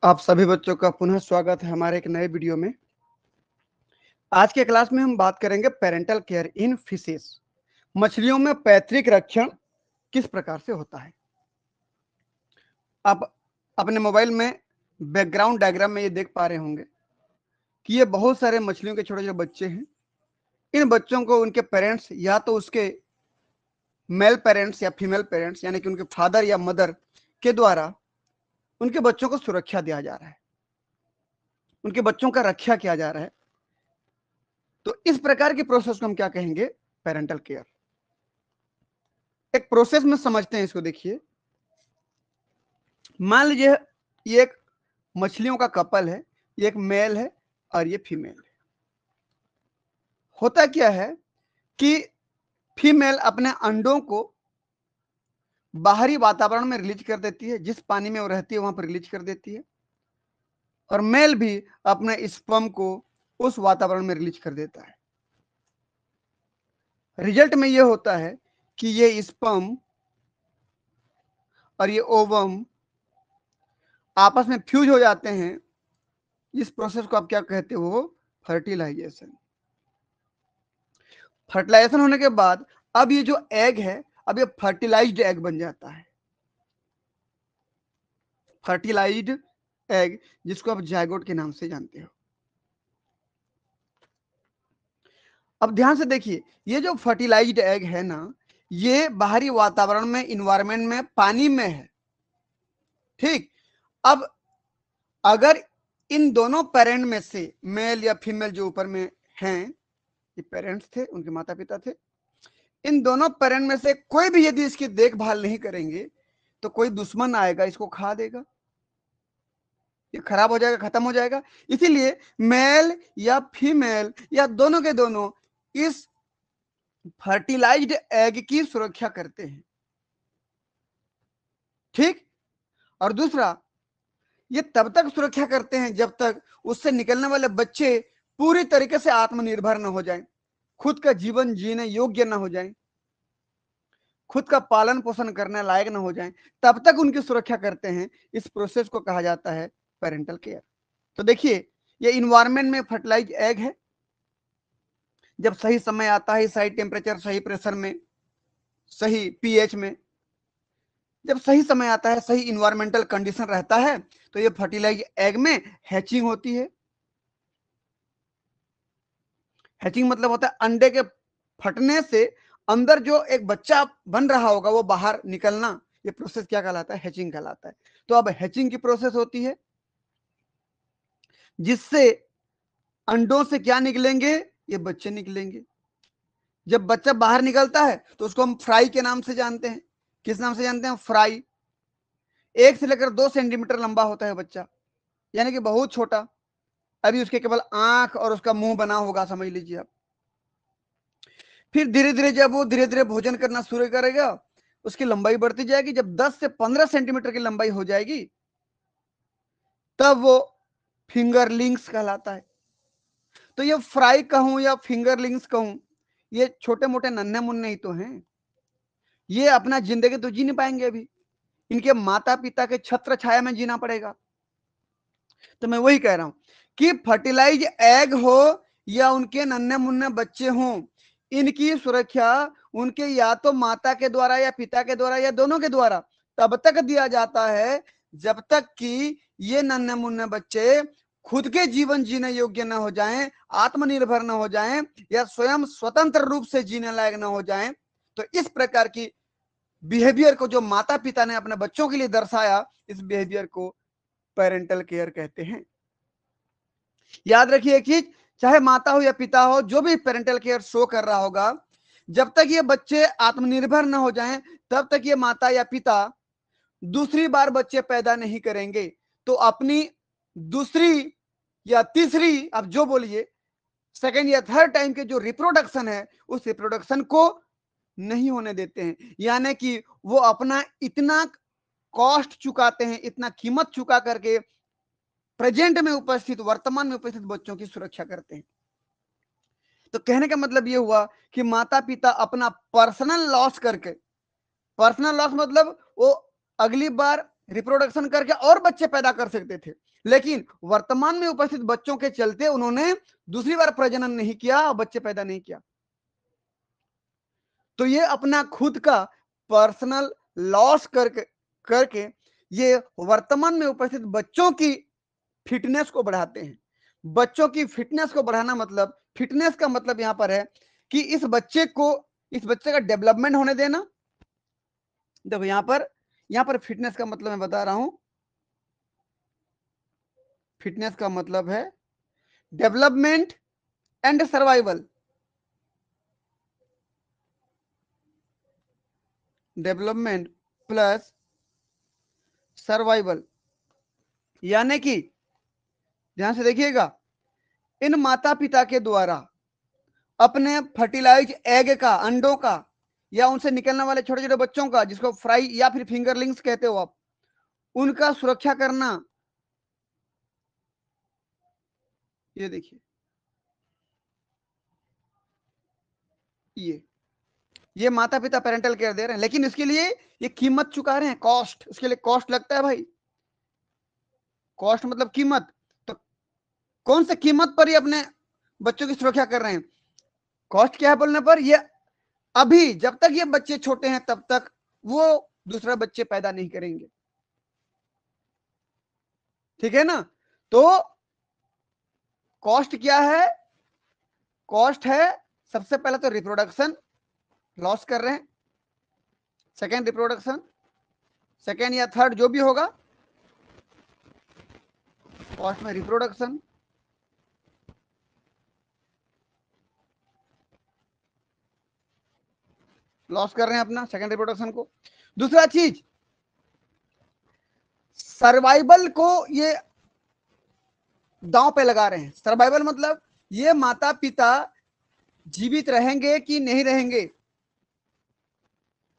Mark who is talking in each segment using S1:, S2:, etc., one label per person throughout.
S1: आप सभी बच्चों का पुनः स्वागत है हमारे एक नए वीडियो में। आज के क्लास में हम बात करेंगे पेरेंटल केयर इन फिशेस। मछलियों में पैतृक रक्षण किस प्रकार से होता है। आप अपने मोबाइल में बैकग्राउंड डायग्राम में ये देख पा रहे होंगे कि ये बहुत सारे मछलियों के छोटे छोटे बच्चे हैं। इन बच्चों को उनके पेरेंट्स या तो उसके मेल पेरेंट्स या फीमेल पेरेंट्स यानी कि उनके फादर या मदर के द्वारा उनके बच्चों को सुरक्षा दिया जा रहा है, उनके बच्चों का रक्षा किया जा रहा है। तो इस प्रकार की प्रोसेस को हम क्या कहेंगे? Parental care. एक प्रोसेस में समझते हैं इसको। देखिए, मान लीजिए ये एक मछलियों का कपल है, ये एक मेल है और ये फीमेल है। होता क्या है कि फीमेल अपने अंडों को बाहरी वातावरण में रिलीज कर देती है, जिस पानी में वो रहती है वहां पर रिलीज कर देती है, और मेल भी अपने स्पर्म को उस वातावरण में रिलीज कर देता है। रिजल्ट में यह होता है कि ये स्पर्म और ये ओवम आपस में फ्यूज हो जाते हैं। इस प्रोसेस को आप क्या कहते हो? फर्टिलाइजेशन। फर्टिलाइजेशन होने के बाद अब ये जो एग है, अब ये फर्टिलाइज्ड एग बन जाता है। फर्टिलाइज्ड एग, जिसको आप जायगोट के नाम से जानते हो। अब ध्यान से देखिए, ये जो फर्टिलाइज्ड एग है ना, ये बाहरी वातावरण में, इन्वायरमेंट में, पानी में है। ठीक। अब अगर इन दोनों पेरेंट में से मेल या फीमेल जो ऊपर में हैं, ये पेरेंट्स थे, उनके माता पिता थे, इन दोनों पेरेंट में से कोई भी यदि इसकी देखभाल नहीं करेंगे तो कोई दुश्मन आएगा, इसको खा देगा, ये खराब हो जाएगा, खत्म हो जाएगा। इसीलिए मेल या फीमेल या दोनों के दोनों इस फर्टिलाइज्ड एग की सुरक्षा करते हैं। ठीक। और दूसरा, ये तब तक सुरक्षा करते हैं जब तक उससे निकलने वाले बच्चे पूरी तरीके से आत्मनिर्भर न हो जाएं, खुद का जीवन जीने योग्य न हो जाएं, खुद का पालन पोषण करने लायक न हो जाएं, तब तक उनकी सुरक्षा करते हैं। इस प्रोसेस को कहा जाता है पेरेंटल केयर। तो देखिए, ये इन्वायरमेंट में फर्टिलाइज एग है। जब सही समय आता है, सही टेम्परेचर, सही प्रेशर में, सही पीएच में, जब सही समय आता है, सही इन्वायरमेंटल कंडीशन रहता है, तो ये फर्टिलाइज एग में हैचिंग होती है। हैचिंग मतलब होता है अंडे के फटने से अंदर जो एक बच्चा बन रहा होगा वो बाहर निकलना। ये प्रोसेस क्या कहलाता है? हैचिंग कहलाता है। तो अब हैचिंग की प्रोसेस होती है, जिससे अंडों से क्या निकलेंगे? ये बच्चे निकलेंगे। जब बच्चा बाहर निकलता है तो उसको हम फ्राई के नाम से जानते हैं। किस नाम से जानते हैं? फ्राई। 1 से लेकर 2 सेंटीमीटर लंबा होता है बच्चा, यानी कि बहुत छोटा। अभी उसके केवल आंख और उसका मुंह बना होगा, समझ लीजिए आप। फिर धीरे धीरे जब वो धीरे धीरे भोजन करना शुरू करेगा, उसकी लंबाई बढ़ती जाएगी। जब 10 से 15 सेंटीमीटर की लंबाई हो जाएगी, तब वो फिंगरलिंग्स कहलाता है। तो ये फ्राई कहूं या फिंगरलिंग्स कहूं, ये छोटे मोटे नन्हे मुन्ने ही तो हैं। ये अपना जिंदगी तो जी नहीं पाएंगे अभी, इनके माता पिता के छत्र छाया में जीना पड़ेगा। तो मैं वही कह रहा हूं कि फर्टिलाइज एग हो या उनके नन्हे मुन्ने बच्चे हों, इनकी सुरक्षा उनके या तो माता के द्वारा या पिता के द्वारा या दोनों के द्वारा तब तक दिया जाता है जब तक कि ये नन्हे मुन्ने बच्चे खुद के जीवन जीने योग्य न हो जाएं, आत्मनिर्भर न हो जाएं, या स्वयं स्वतंत्र रूप से जीने लायक न हो जाएं। तो इस प्रकार की बिहेवियर को जो माता पिता ने अपने बच्चों के लिए दर्शाया, इस बिहेवियर को पेरेंटल केयर कहते हैं। याद रखिए कि चाहे माता हो या पिता हो, जो भी पेरेंटल केयर शो कर रहा होगा, जब तक ये बच्चे आत्मनिर्भर न हो जाएं, तब तक ये माता या पिता दूसरी बार बच्चे पैदा नहीं करेंगे। तो अपनी दूसरी या तीसरी, आप जो बोलिए, सेकेंड या थर्ड टाइम के जो रिप्रोडक्शन है, उस रिप्रोडक्शन को नहीं होने देते हैं। यानी कि वो अपना इतना कॉस्ट चुकाते हैं, इतना कीमत चुका करके प्रेजेंट में उपस्थित, वर्तमान में उपस्थित बच्चों की सुरक्षा करते हैं। तो कहने का मतलब यह हुआ कि माता पिता अपना पर्सनल लॉस करके, पर्सनल लॉस मतलब वो अगली बार रिप्रोडक्शन करके और बच्चे पैदा कर सकते थे, लेकिन वर्तमान में उपस्थित बच्चों के चलते उन्होंने दूसरी बार प्रजनन नहीं किया और बच्चे पैदा नहीं किया। तो ये अपना खुद का पर्सनल लॉस करके ये वर्तमान में उपस्थित बच्चों की फिटनेस को बढ़ाते हैं। बच्चों की फिटनेस को बढ़ाना मतलब, फिटनेस का मतलब यहां पर है कि इस बच्चे का डेवलपमेंट होने देना। देखो यहां पर फिटनेस का मतलब मैं बता रहा हूं, फिटनेस का मतलब है development and survival. Development plus survival, यानी कि ध्यान से देखिएगा, इन माता पिता के द्वारा अपने फर्टिलाइज एग का, अंडों का, या उनसे निकलने वाले छोटे छोटे बच्चों का, जिसको फ्राई या फिर फिंगरलिंग्स कहते हो आप, उनका सुरक्षा करना। ये देखिए, ये माता पिता पेरेंटल केयर दे रहे हैं, लेकिन इसके लिए ये कीमत चुका रहे हैं, कॉस्ट, इसके लिए कॉस्ट लगता है भाई। कॉस्ट मतलब कीमत। तो कौन से कीमत पर ये अपने बच्चों की सुरक्षा कर रहे हैं? कॉस्ट क्या है बोलने पर, ये अभी जब तक ये बच्चे छोटे हैं तब तक वो दूसरा बच्चे पैदा नहीं करेंगे, ठीक है ना। तो कॉस्ट क्या है? कॉस्ट है सबसे पहले तो रिप्रोडक्शन लॉस कर रहे हैं, सेकेंड रिप्रोडक्शन, सेकेंड या थर्ड जो भी होगा, कॉस्ट में रिप्रोडक्शन, लॉस कर रहे हैं अपना सेकेंड रिप्रोडक्शन को। दूसरा चीज, सर्वाइवल को ये दांव पे लगा रहे हैं। सर्वाइवल मतलब ये माता पिता जीवित रहेंगे कि नहीं रहेंगे,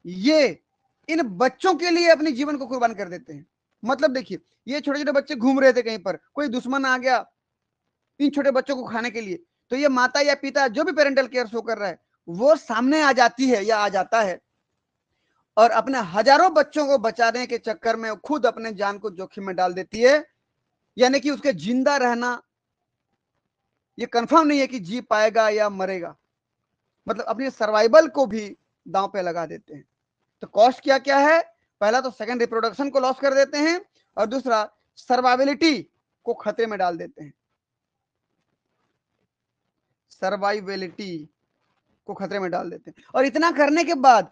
S1: ये इन बच्चों के लिए अपने जीवन को कुर्बान कर देते हैं। मतलब देखिए, ये छोटे छोटे बच्चे घूम रहे थे कहीं पर, कोई दुश्मन आ गया इन छोटे बच्चों को खाने के लिए, तो ये माता या पिता जो भी पेरेंटल केयर शो कर रहा है वो सामने आ जाती है या आ जाता है, और अपने हजारों बच्चों को बचाने के चक्कर में खुद अपने जान को जोखिम में डाल देती है। यानी कि उसके जिंदा रहना ये कंफर्म नहीं है कि जी पाएगा या मरेगा, मतलब अपनी सर्वाइवल को भी दांव पे लगा देते हैं। तो कॉस्ट क्या क्या है? पहला तो सेकंड रिप्रोडक्शन को लॉस कर देते हैं, और दूसरा सर्वाइबिलिटी को खतरे में डाल देते हैं। सर्वाइबिलिटी को खतरे में डाल देते हैं, और इतना करने के बाद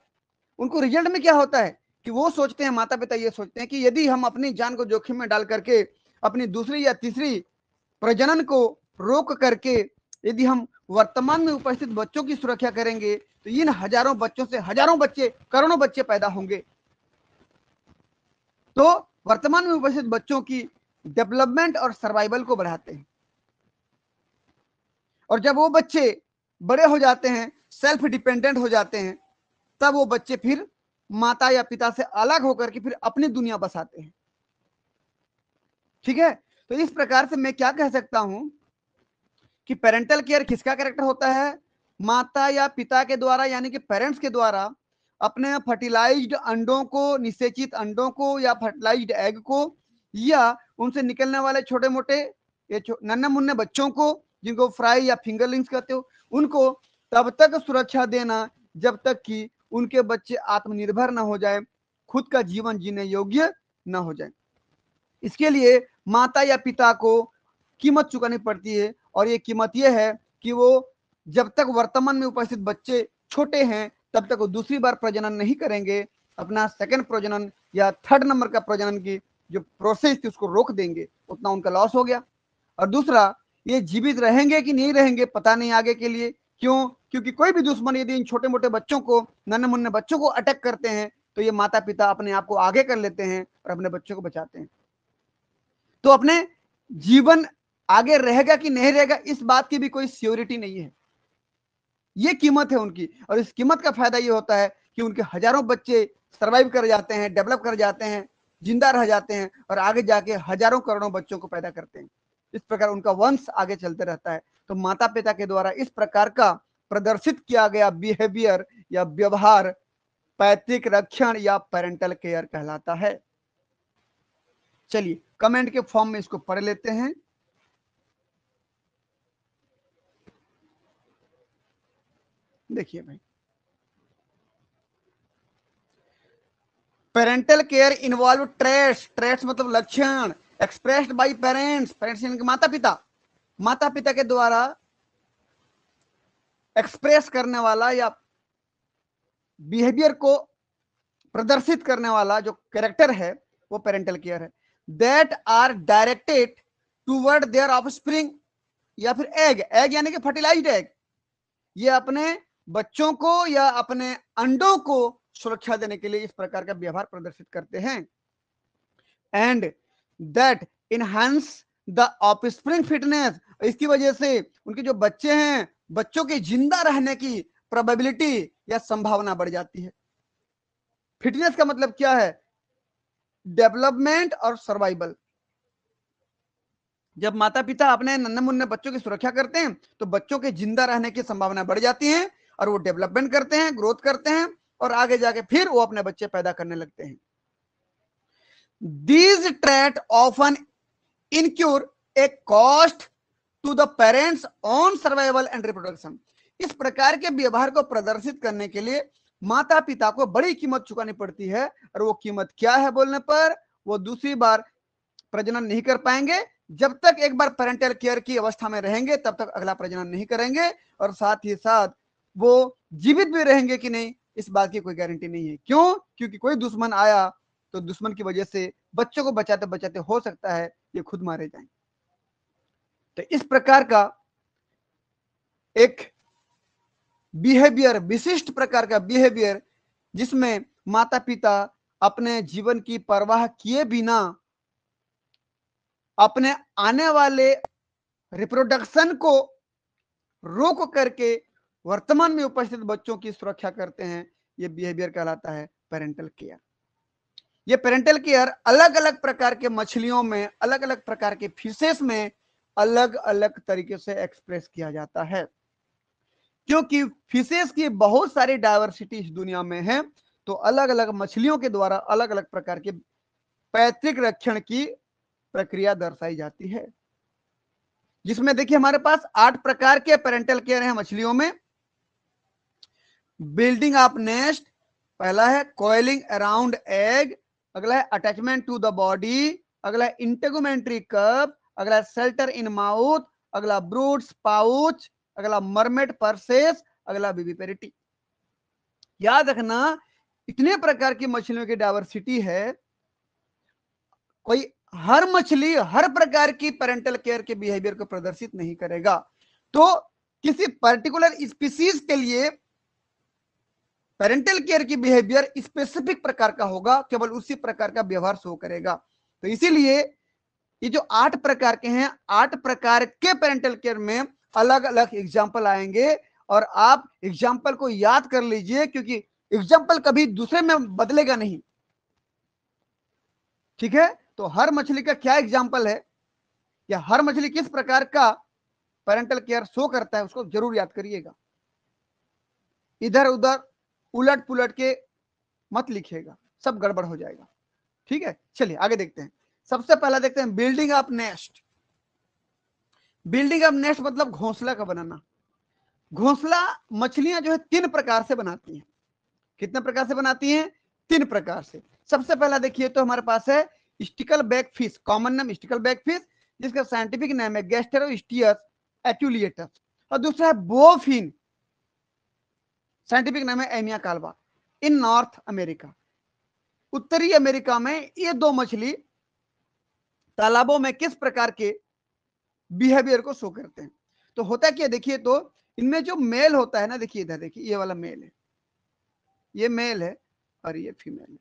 S1: उनको रिजल्ट में क्या होता है कि वो सोचते हैं, माता पिता ये सोचते हैं कि यदि हम अपनी जान को जोखिम में डाल करके अपनी दूसरी या तीसरी प्रजनन को रोक करके यदि हम वर्तमान में उपस्थित बच्चों की सुरक्षा करेंगे तो इन हजारों बच्चों से हजारों बच्चे, करोड़ों बच्चे पैदा होंगे। तो वर्तमान में उपस्थित बच्चों की डेवलपमेंट और सर्वाइवल को बढ़ाते हैं, और जब वो बच्चे बड़े हो जाते हैं, सेल्फ डिपेंडेंट हो जाते हैं, तब वो बच्चे फिर माता या पिता से अलग होकर के फिर अपनी दुनिया बसाते हैं, ठीक है। तो इस प्रकार से मैं क्या कह सकता हूं कि पेरेंटल केयर किसका कैरेक्टर होता है? माता या पिता के द्वारा, यानी कि पेरेंट्स के द्वारा अपने फर्टिलाइज्ड अंडों को, निषेचित अंडों को या फर्टिलाइज्ड एग को, या उनसे निकलने वाले छोटे मोटे ये नन्हे मुन्ने बच्चों को, जिनको फ्राई या फिंगरलिंग्स कहते हो, उनको तब तक सुरक्षा देना जब तक कि उनके बच्चे आत्मनिर्भर ना हो जाए, खुद का जीवन जीने योग्य ना हो जाए। इसके लिए माता या पिता को कीमत चुकानी पड़ती है, और ये कीमत ये है कि वो जब तक वर्तमान में उपस्थित बच्चे छोटे हैं तब तक वो दूसरी बार प्रजनन नहीं करेंगे, अपना सेकंड प्रजनन या थर्ड नंबर का प्रजनन की जो प्रोसेस थी उसको रोक देंगे, उतना उनका लॉस हो गया। और दूसरा, ये जीवित रहेंगे कि नहीं रहेंगे पता नहीं आगे के लिए। क्यों? क्योंकि कोई भी दुश्मन यदि इन छोटे मोटे बच्चों को, नन्हे मुन्ने बच्चों को अटैक करते हैं तो ये माता पिता अपने आप को आगे कर लेते हैं और अपने बच्चों को बचाते हैं। तो अपने जीवन आगे रहेगा कि नहीं रहेगा इस बात की भी कोई श्योरिटी नहीं है, ये कीमत है उनकी। और इस कीमत का फायदा ये होता है कि उनके हजारों बच्चे सरवाइव कर जाते हैं, डेवलप कर जाते हैं, जिंदा रह जाते हैं, और आगे जाके हजारों करोड़ों बच्चों को पैदा करते हैं। इस प्रकार उनका वंश आगे चलते रहता है। तो माता पिता के द्वारा इस प्रकार का प्रदर्शित किया गया बिहेवियर या व्यवहार पैतृक रक्षण या पेरेंटल केयर कहलाता है। चलिए कमेंट के फॉर्म में इसको पढ़ लेते हैं। देखिए भाई, parental care involve traits, traits मतलब लक्षण, एक्सप्रेस्ड बाय पेरेंट्स, पेरेंट्स यानी माता पिता, माता पिता के द्वारा एक्सप्रेस करने वाला या बिहेवियर को प्रदर्शित करने वाला जो कैरेक्टर है वो पेरेंटल केयर है। That are directed toward their offspring, या फिर एग, एग यानी कि फर्टिलाइज्ड एग, ये अपने बच्चों को या अपने अंडों को सुरक्षा देने के लिए इस प्रकार का व्यवहार प्रदर्शित करते हैं। And that enhance the offspring fitness, इसकी वजह से उनके जो बच्चे हैं, बच्चों के जिंदा रहने की प्रोबेबिलिटी या संभावना बढ़ जाती है। फिटनेस का मतलब क्या है? डेवलपमेंट और सर्वाइवल। जब माता पिता अपने नन्हे मुन्ने बच्चों की सुरक्षा करते हैं तो बच्चों के जिंदा रहने की संभावना बढ़ जाती है और वो डेवलपमेंट करते हैं, ग्रोथ करते हैं और आगे जाके फिर वो अपने बच्चे पैदा करने लगते हैं। These traits often incur a cost to the parents on survival and reproduction. इस प्रकार के व्यवहार को प्रदर्शित करने के लिए माता पिता को बड़ी कीमत चुकानी पड़ती है, और वो कीमत क्या है बोलने पर, वो दूसरी बार प्रजनन नहीं कर पाएंगे। जब तक एक बार पेरेंटल केयर की अवस्था में रहेंगे तब तक अगला प्रजनन नहीं करेंगे, और साथ ही साथ वो जीवित भी रहेंगे कि नहीं इस बात की कोई गारंटी नहीं है। क्यों? क्योंकि कोई दुश्मन आया तो दुश्मन की वजह से बच्चों को बचाते बचाते हो सकता है ये खुद मारे जाएं। तो इस प्रकार का एक बिहेवियर, विशिष्ट प्रकार का बिहेवियर, जिसमें माता पिता अपने जीवन की परवाह किए बिना अपने आने वाले रिप्रोडक्शन को रोक करके वर्तमान में उपस्थित बच्चों की सुरक्षा करते हैं, ये बिहेवियर कहलाता है पेरेंटल केयर। ये पेरेंटल केयर अलग अलग प्रकार के मछलियों में, अलग अलग प्रकार के फिशेस में अलग अलग तरीके से एक्सप्रेस किया जाता है, क्योंकि फिशेस की बहुत सारी डायवर्सिटी इस दुनिया में है। तो अलग अलग मछलियों के द्वारा अलग अलग प्रकार के पैतृक रक्षण की प्रक्रिया दर्शाई जाती है, जिसमें देखिए हमारे पास 8 प्रकार के पेरेंटल केयर हैं मछलियों में। बिल्डिंग ऑफ नेस्ट पहला है, कॉइलिंग अराउंड एग, अगला है अटैचमेंट टू द बॉडी, अगला है इंटेगुमेंट्री कप, अगला है शेल्टर इन माउथ, अगला ब्रूड्स पाउच, अगला मरमेड परसेस, अगला विविपेरिटी। याद रखना इतने प्रकार की मछलियों की डाइवर्सिटी है, कोई हर मछली हर प्रकार की पेरेंटल केयर के बिहेवियर को प्रदर्शित नहीं करेगा। तो किसी पर्टिकुलर स्पीसीज के लिए पेरेंटल केयर की बिहेवियर स्पेसिफिक प्रकार का होगा, केवल उसी प्रकार का व्यवहार शो करेगा। तो इसीलिए ये जो 8 प्रकार के हैं, 8 प्रकार के पेरेंटल केयर में अलग अलग एग्जाम्पल आएंगे, और आप एग्जाम्पल को याद कर लीजिए, क्योंकि एग्जाम्पल कभी दूसरे में बदलेगा नहीं। ठीक है? तो हर मछली का क्या एग्जाम्पल है या हर मछली किस प्रकार का पेरेंटल केयर शो करता है, उसको जरूर याद करिएगा। इधर उधर उलट पुलट के मत लिखिएगा, सब गड़बड़ हो जाएगा। ठीक है, चलिए आगे देखते हैं। सबसे पहला देखते हैं building of nest. Building of nest मतलब घोंसला का बनाना। घोंसला मछलियां जो है 3 प्रकार से बनाती हैं। कितने प्रकार से बनाती हैं? 3 प्रकार से। सबसे पहला देखिए तो हमारे पास है स्टिकल बैक फिश, कॉमन नाम स्टिकल बैक फिश, जिसका साइंटिफिक नाम है गैस्टेरोस्टियस एट्यूलिएटस, और दूसरा है बोफिन, साइंटिफिक नाम है एमिया काल्वा, इन नॉर्थ अमेरिका। उत्तरी अमेरिका में ये 2 मछली तालाबों में किस प्रकार के बिहेवियर को शो करते हैं। तो होता क्या, देखिए तो इनमें जो मेल होता है ना, देखिए इधर देखिए, ये वाला मेल है, ये मेल है और ये फीमेल है।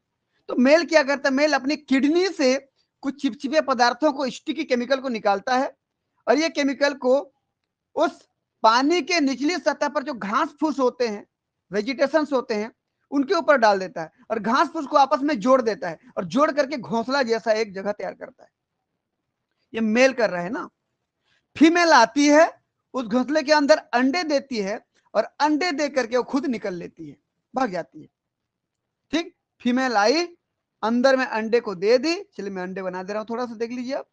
S1: तो मेल क्या करता है? मेल अपनी किडनी से कुछ चिपचिपे पदार्थों को, स्टिकी केमिकल को निकालता है, और ये केमिकल को उस पानी के निचली सतह पर जो घास फूस होते हैं, वेजिटेशंस होते हैं, उनके ऊपर डाल देता है, और घास फूस को आपस में जोड़ देता है, और जोड़ करके घोंसला जैसा एक जगह तैयार करता है। ये मेल कर रहा है ना। फीमेल आती है, उस घोंसले के अंदर अंडे देती है, और अंडे दे करके वो खुद निकल लेती है, भाग जाती है। ठीक, फीमेल आई, अंदर में अंडे को दे दी। चलिए मैं अंडे बना दे रहा हूं, थोड़ा सा देख लीजिए आप।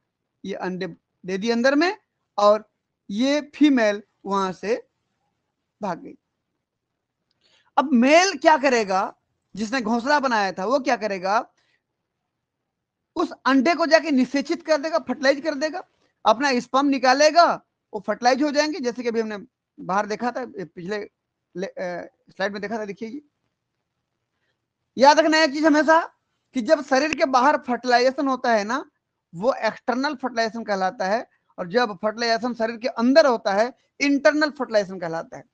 S1: ये अंडे दे दिए अंदर में, और ये फीमेल वहां से भाग गई। अब मेल क्या करेगा, जिसने घोंसला बनाया था वो क्या करेगा, उस अंडे को जाके निषेचित कर देगा, फर्टिलाइज कर देगा, अपना स्पर्म निकालेगा, वो फर्टिलाइज हो जाएंगे, जैसे कि अभी हमने बाहर देखा था, पिछले स्लाइड में देखा था। देखिए याद रखना एक चीज हमेशा, कि जब शरीर के बाहर फर्टिलाइजेशन होता है ना, वो एक्सटर्नल फर्टिलाइजेशन कहलाता है, और जब फर्टिलाइजेशन शरीर के अंदर होता है, इंटरनल फर्टिलाइजेशन कहलाता है।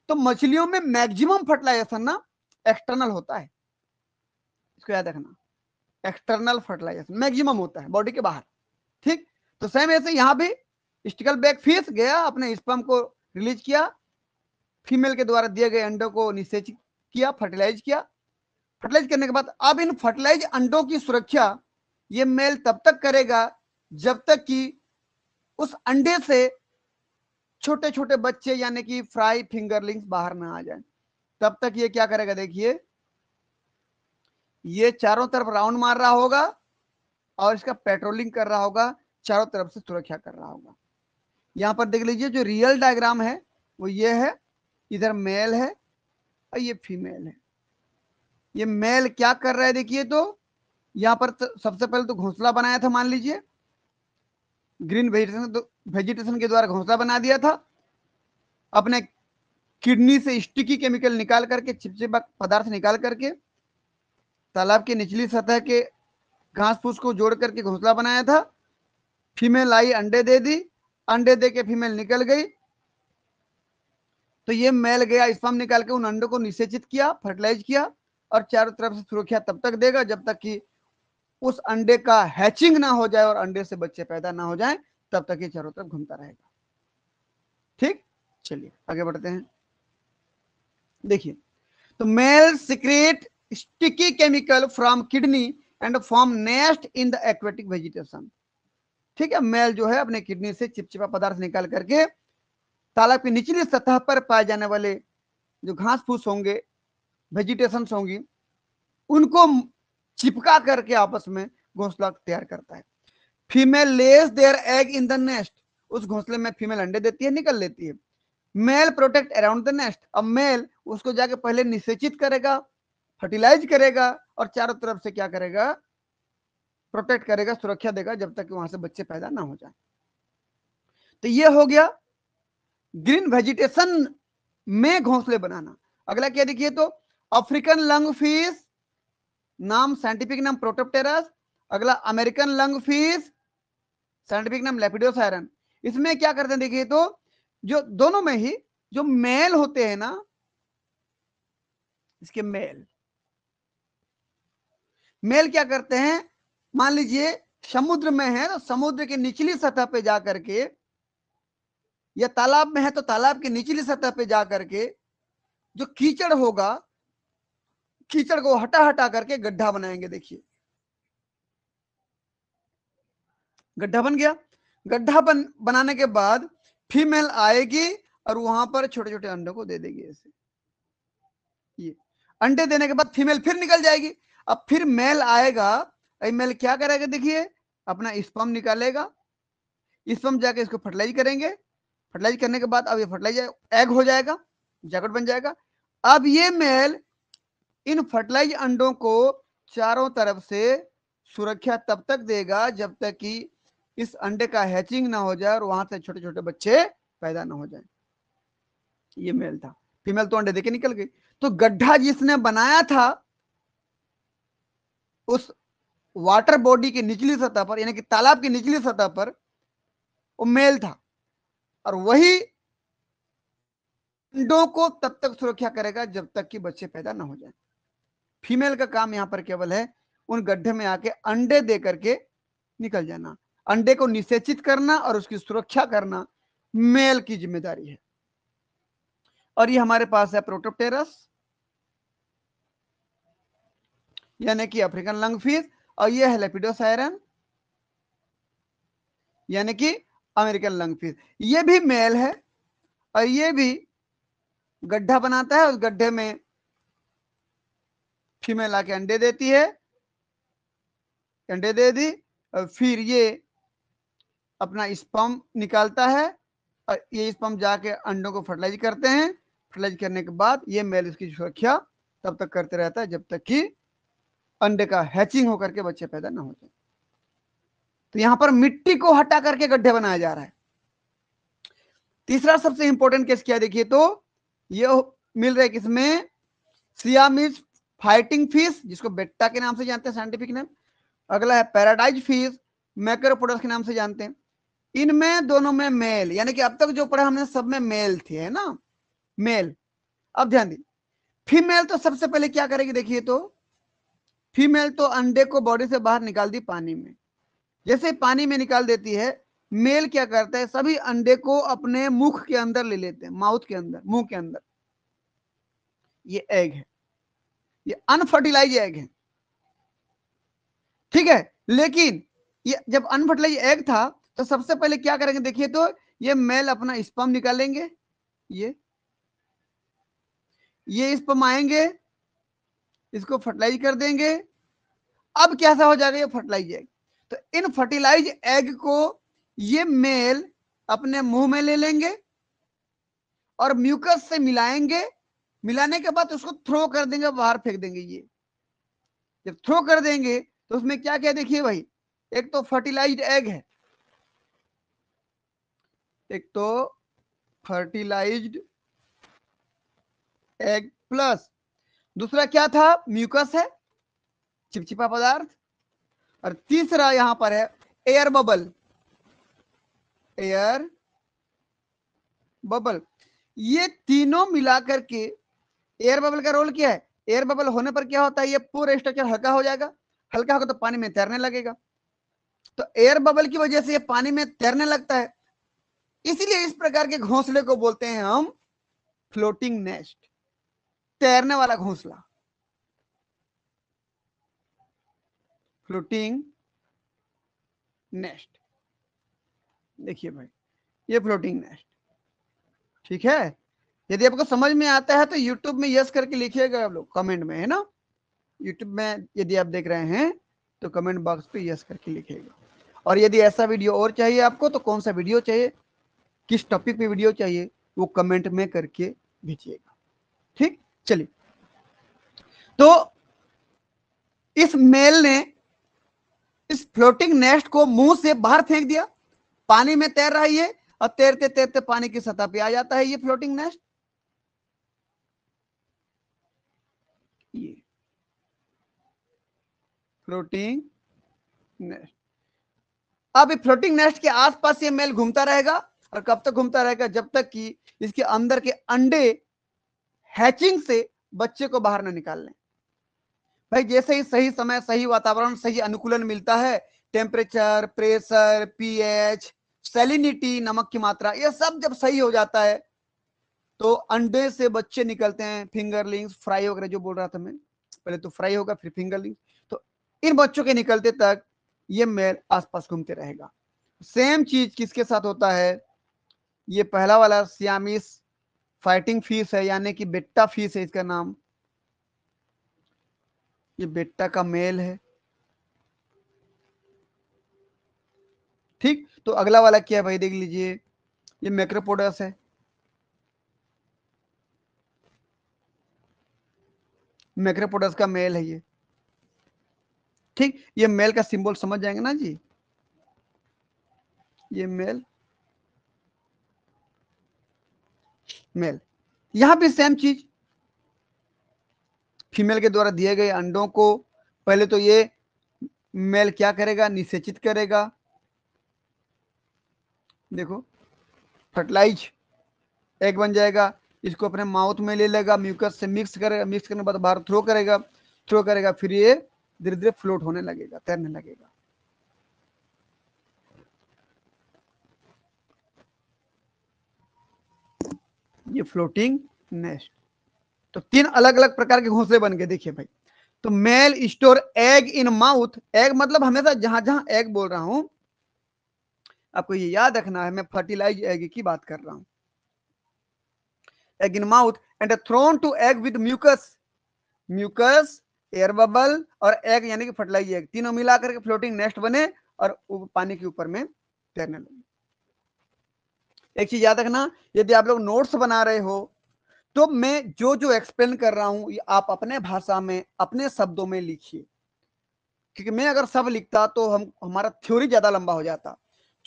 S1: तो मछलियों में मैक्सिमम फर्टिलाइजेशन ना एक्सटर्नल होता है, इसको याद रखना। एक्सटर्नल फर्टिलाइजेशन मैक्सिमम होता है बॉडी के बाहर। ठीक, तो सेम ऐसे यहां भी स्टिकल बैक फिश गया, अपने स्पर्म को रिलीज किया, फीमेल के द्वारा दिए गए अंडों को निषेचित किया, फर्टिलाइज किया। फर्टिलाइज करने के बाद अब इन फर्टिलाइज अंडों की सुरक्षा ये मेल तब तक करेगा जब तक कि उस अंडे से छोटे छोटे बच्चे यानी कि फ्राई फिंगरलिंग्स बाहर ना आ जाए। तब तक ये क्या करेगा, देखिए ये चारों तरफ राउंड मार रहा होगा और इसका पेट्रोलिंग कर रहा होगा, चारों तरफ से सुरक्षा कर रहा होगा। यहां पर देख लीजिए जो रियल डायग्राम है वो ये है, इधर मेल है और ये फीमेल है। ये मेल क्या कर रहा है देखिए, तो यहां पर सबसे पहले तो घोंसला बनाया था, मान लीजिए ग्रीन वेजिटेशन के द्वारा घोंसला बना दिया था, अपने किडनी से स्टिकी केमिकल निकाल करके, चिपचिपा पदार्थ निकाल करके तालाब की निचली सतह के घास फूस को जोड़ करके घोंसला बनाया था। फीमेल आई, अंडे दे दी, अंडे दे के फीमेल निकल गई, तो ये मेल गया स्पर्म निकाल के उन अंडों को निषेचित किया, फर्टिलाइज किया, और चारों तरफ से सुरक्षा तब तक देगा जब तक कि उस अंडे का हैचिंग ना हो जाए और अंडे से बच्चे पैदा ना हो जाए, तब तक ये चारों तरफ घूमता रहेगा। ठीक, चलिए आगे बढ़ते हैं। देखिए, तो male secrete sticky chemical from kidney and form nest in the aquatic vegetation. ठीक है, मेल जो है अपने किडनी से चिपचिपा पदार्थ निकाल करके तालाब की निचली सतह पर पाए जाने वाले जो घास फूस होंगे, वेजिटेशन होंगी, उनको चिपका करके आपस में घोंसला तैयार करता है। Female lays their egg in the nest, उस घोंसले में फीमेल अंडे देती है, निकल लेती है। Male protect around the nest, अब मेल उसको जाके पहले निषेचित करेगा, फर्टिलाइज करेगा, और चारों तरफ से क्या करेगा, प्रोटेक्ट करेगा, सुरक्षा देगा जब तक वहां से बच्चे पैदा ना हो जाए। तो ये हो गया ग्रीन वेजिटेशन में घोंसले बनाना। अगला क्या देखिए, तो अफ्रीकन लंग फिश, नाम साइंटिफिक नाम प्रोटोप्टेरस। अगला अमेरिकन लंग फिश, साइंटिफिक नाम लेपिडोसायरन। इसमें क्या करते हैं देखिए, तो जो दोनों में ही जो मेल होते हैं ना, इसके मेल मेल क्या करते हैं, मान लीजिए समुद्र में है तो समुद्र की निचली सतह पे जाकर के, या तालाब में है तो तालाब की निचली सतह पे जाकर के जो कीचड़ होगा, कीचड़ को हटा हटा करके गड्ढा बनाएंगे। देखिए गड्ढा बन गया, गड्ढा बनाने के बाद फीमेल आएगी और वहां पर छोटे छोटे अंडों को दे देगी ऐसे। ये अंडे देने के बाद फीमेल फिर निकल जाएगी, अब फिर मेल आएगा, मेल क्या करेगा देखिए, अपना स्पर्म निकालेगा, स्पर्म जाके इसको फर्टिलाइज करेंगे, फर्टिलाइज करने के बाद अब ये फर्टिलाइज एग हो जाएगा, जैकेट बन जाएगा। अब ये मेल इन फर्टिलाइज अंडों को चारों तरफ से सुरक्षा तब तक देगा जब तक कि इस अंडे का हैचिंग ना हो जाए और वहां से छोटे छोटे बच्चे पैदा ना हो जाए। ये मेल था, फीमेल तो अंडे देके निकल गई। तो गड्ढा जिसने बनाया था उस वाटर बॉडी की निचली सतह पर, यानी कि तालाब की निचली सतह पर, वो मेल था, और वही अंडों को तब तक सुरक्षा करेगा जब तक कि बच्चे पैदा ना हो जाए। फीमेल का काम यहां पर केवल है उन गड्ढे में आके अंडे दे करके निकल जाना, अंडे को निषेचित करना और उसकी सुरक्षा करना मेल की जिम्मेदारी है। और ये हमारे पास है प्रोटोप्टेरस यानी कि अफ्रीकन लंगफिश, और ये है लेपिडोसायरन यानी कि अमेरिकन लंगफिश। ये भी मेल है और ये भी गड्ढा बनाता है, उस गड्ढे में फीमेल आके अंडे देती है, अंडे दे दी, और फिर ये अपना स्पर्म निकालता है, और ये स्पर्म जाके अंडों को फर्टिलाइज करते हैं। फर्टिलाइज करने के बाद ये मेल इसकी सुरक्षा तब तक करते रहता है जब तक कि अंडे का हैचिंग होकर के बच्चे पैदा ना हो जाए। तो यहां पर मिट्टी को हटा करके गड्ढे बनाया जा रहा है। तीसरा सबसे इंपॉर्टेंट केस क्या देखिए तो ये मिल रहा है किसमें, सियामीज फाइटिंग फिश, जिसको बेट्टा के नाम से जानते हैं साइंटिफिक नेम। अगला है पैराडाइज फिश, मैक्रोपोडस के नाम से जानते हैं। इनमें दोनों में मेल, यानी कि अब तक जो पढ़ा हमने सब में मेल थे, है ना, मेल। अब ध्यान दी, फीमेल तो सबसे पहले क्या करेगी देखिए तो, फीमेल तो अंडे को बॉडी से बाहर निकाल दी पानी में। जैसे पानी में निकाल देती है, मेल क्या करता है, सभी अंडे को अपने मुख के अंदर ले लेते हैं, माउथ के अंदर, मुंह के अंदर। ये एग है, ये अनफर्टिलाइज एग है, ठीक है। लेकिन ये जब अनफर्टिलाइज एग था तो सबसे पहले क्या करेंगे देखिए तो, ये मेल अपना स्पर्म निकालेंगे, ये स्पर्म आएंगे, इसको फर्टिलाइज कर देंगे। अब कैसा हो जाएगा ये फर्टिलाइज एग, तो इन फर्टिलाइज एग को ये मेल अपने मुंह में ले लेंगे और म्यूकस से मिलाएंगे। मिलाने के बाद उसको थ्रो कर देंगे, बाहर फेंक देंगे। ये जब थ्रो कर देंगे तो उसमें क्या क्या देखिए भाई, एक तो फर्टिलाइज्ड एग है, एक तो फर्टिलाइज्ड एग प्लस दूसरा क्या था, म्यूकस है, चिपचिपा पदार्थ, और तीसरा यहां पर है एयर बबल, एयर बबल। ये तीनों मिलाकर के, एयर बबल का रोल क्या है, एयर बबल होने पर क्या होता है, ये पूरा स्ट्रक्चर हल्का हो जाएगा, हल्का होगा तो पानी में तैरने लगेगा। तो एयर बबल की वजह से ये पानी में तैरने लगता है, इसीलिए इस प्रकार के घोंसले को बोलते हैं हम फ्लोटिंग नेस्ट, तैरने वाला घोंसला, फ्लोटिंग नेस्ट। देखिए भाई, ये फ्लोटिंग नेस्ट, ठीक है। यदि आपको समझ में आता है तो यूट्यूब में यस करके लिखिएगा आप लोग कमेंट में, है ना। यूट्यूब में यदि आप देख रहे हैं तो कमेंट बॉक्स पे यस करके लिखिएगा। और यदि ऐसा वीडियो और चाहिए आपको तो कौन सा वीडियो चाहिए, किस टॉपिक पे वीडियो चाहिए, वो कमेंट में करके भेजिएगा, ठीक। चलिए, तो इस मेल ने इस फ्लोटिंग नेस्ट को मुंह से बाहर फेंक दिया, पानी में तैर रहा है ये, और तैरते तैरते पानी की सतह पे आ जाता है ये फ्लोटिंग नेस्ट। ये फ्लोटिंग नेस्ट। अब ये फ्लोटिंग नेस्ट के आसपास ये मेल घूमता रहेगा, और कब तक घूमता रहेगा, जब तक कि इसके अंदर के अंडे हैचिंग से बच्चे को बाहर न निकाल लें। भाई जैसे ही सही समय, सही वातावरण, सही अनुकूलन मिलता है, टेम्परेचर, प्रेशर, पीएच, सैलिनिटी, नमक की मात्रा, ये सब जब सही हो जाता है तो अंडे से बच्चे निकलते हैं, फिंगरलिंग्स, फ्राई वगैरह जो बोल रहा था मैं, पहले तो फ्राई होगा फिर फिंगरलिंग्स। तो इन बच्चों के निकलते तक ये मेल आसपास घूमते रहेगा। सेम चीज किसके साथ होता है, ये पहला वाला सियामीस फाइटिंग फिश है, यानी कि बेट्टा फिश है इसका नाम, ये बेट्टा का मेल है, ठीक। तो अगला वाला क्या है भाई, देख लीजिए, ये मैक्रोपोडस है, मैक्रोपोडस का मेल है ये, ठीक। ये मेल का सिंबल समझ जाएंगे ना जी, ये मेल, मेल। यहां भी सेम चीज, फीमेल के द्वारा दिए गए अंडों को पहले तो ये मेल क्या करेगा, निषेचित करेगा, देखो फर्टिलाइज एग बन जाएगा, इसको अपने माउथ में ले लेगा, म्यूकस से मिक्स करेगा, मिक्स करने के बाद बाहर थ्रो करेगा, थ्रो करेगा, फिर ये धीरे धीरे फ्लोट होने लगेगा, तैरने लगेगा। ये फ्लोटिंग नेस्ट। तो तीन अलग अलग प्रकार के घोंसले बन गए, देखिए भाई। तो male store egg in mouth, egg मतलब हमेशा जहां जहां एग बोल रहा हूं आपको ये याद रखना है, मैं फर्टिलाइज एग की बात कर रहा हूं। Egg in mouth and thrown to egg with mucus, mucus air bubble और एग यानी कि फर्टिलाइज एग, तीनों मिला करके फ्लोटिंग नेस्ट बने और पानी के ऊपर में तैरने लगे। एक चीज याद रखना, यदि आप लोग नोट्स बना रहे हो तो मैं जो जो एक्सप्लेन कर रहा हूं आप अपने भाषा में अपने शब्दों में लिखिए, क्योंकि मैं अगर सब लिखता तो हमारा थ्योरी ज्यादा लंबा हो जाता।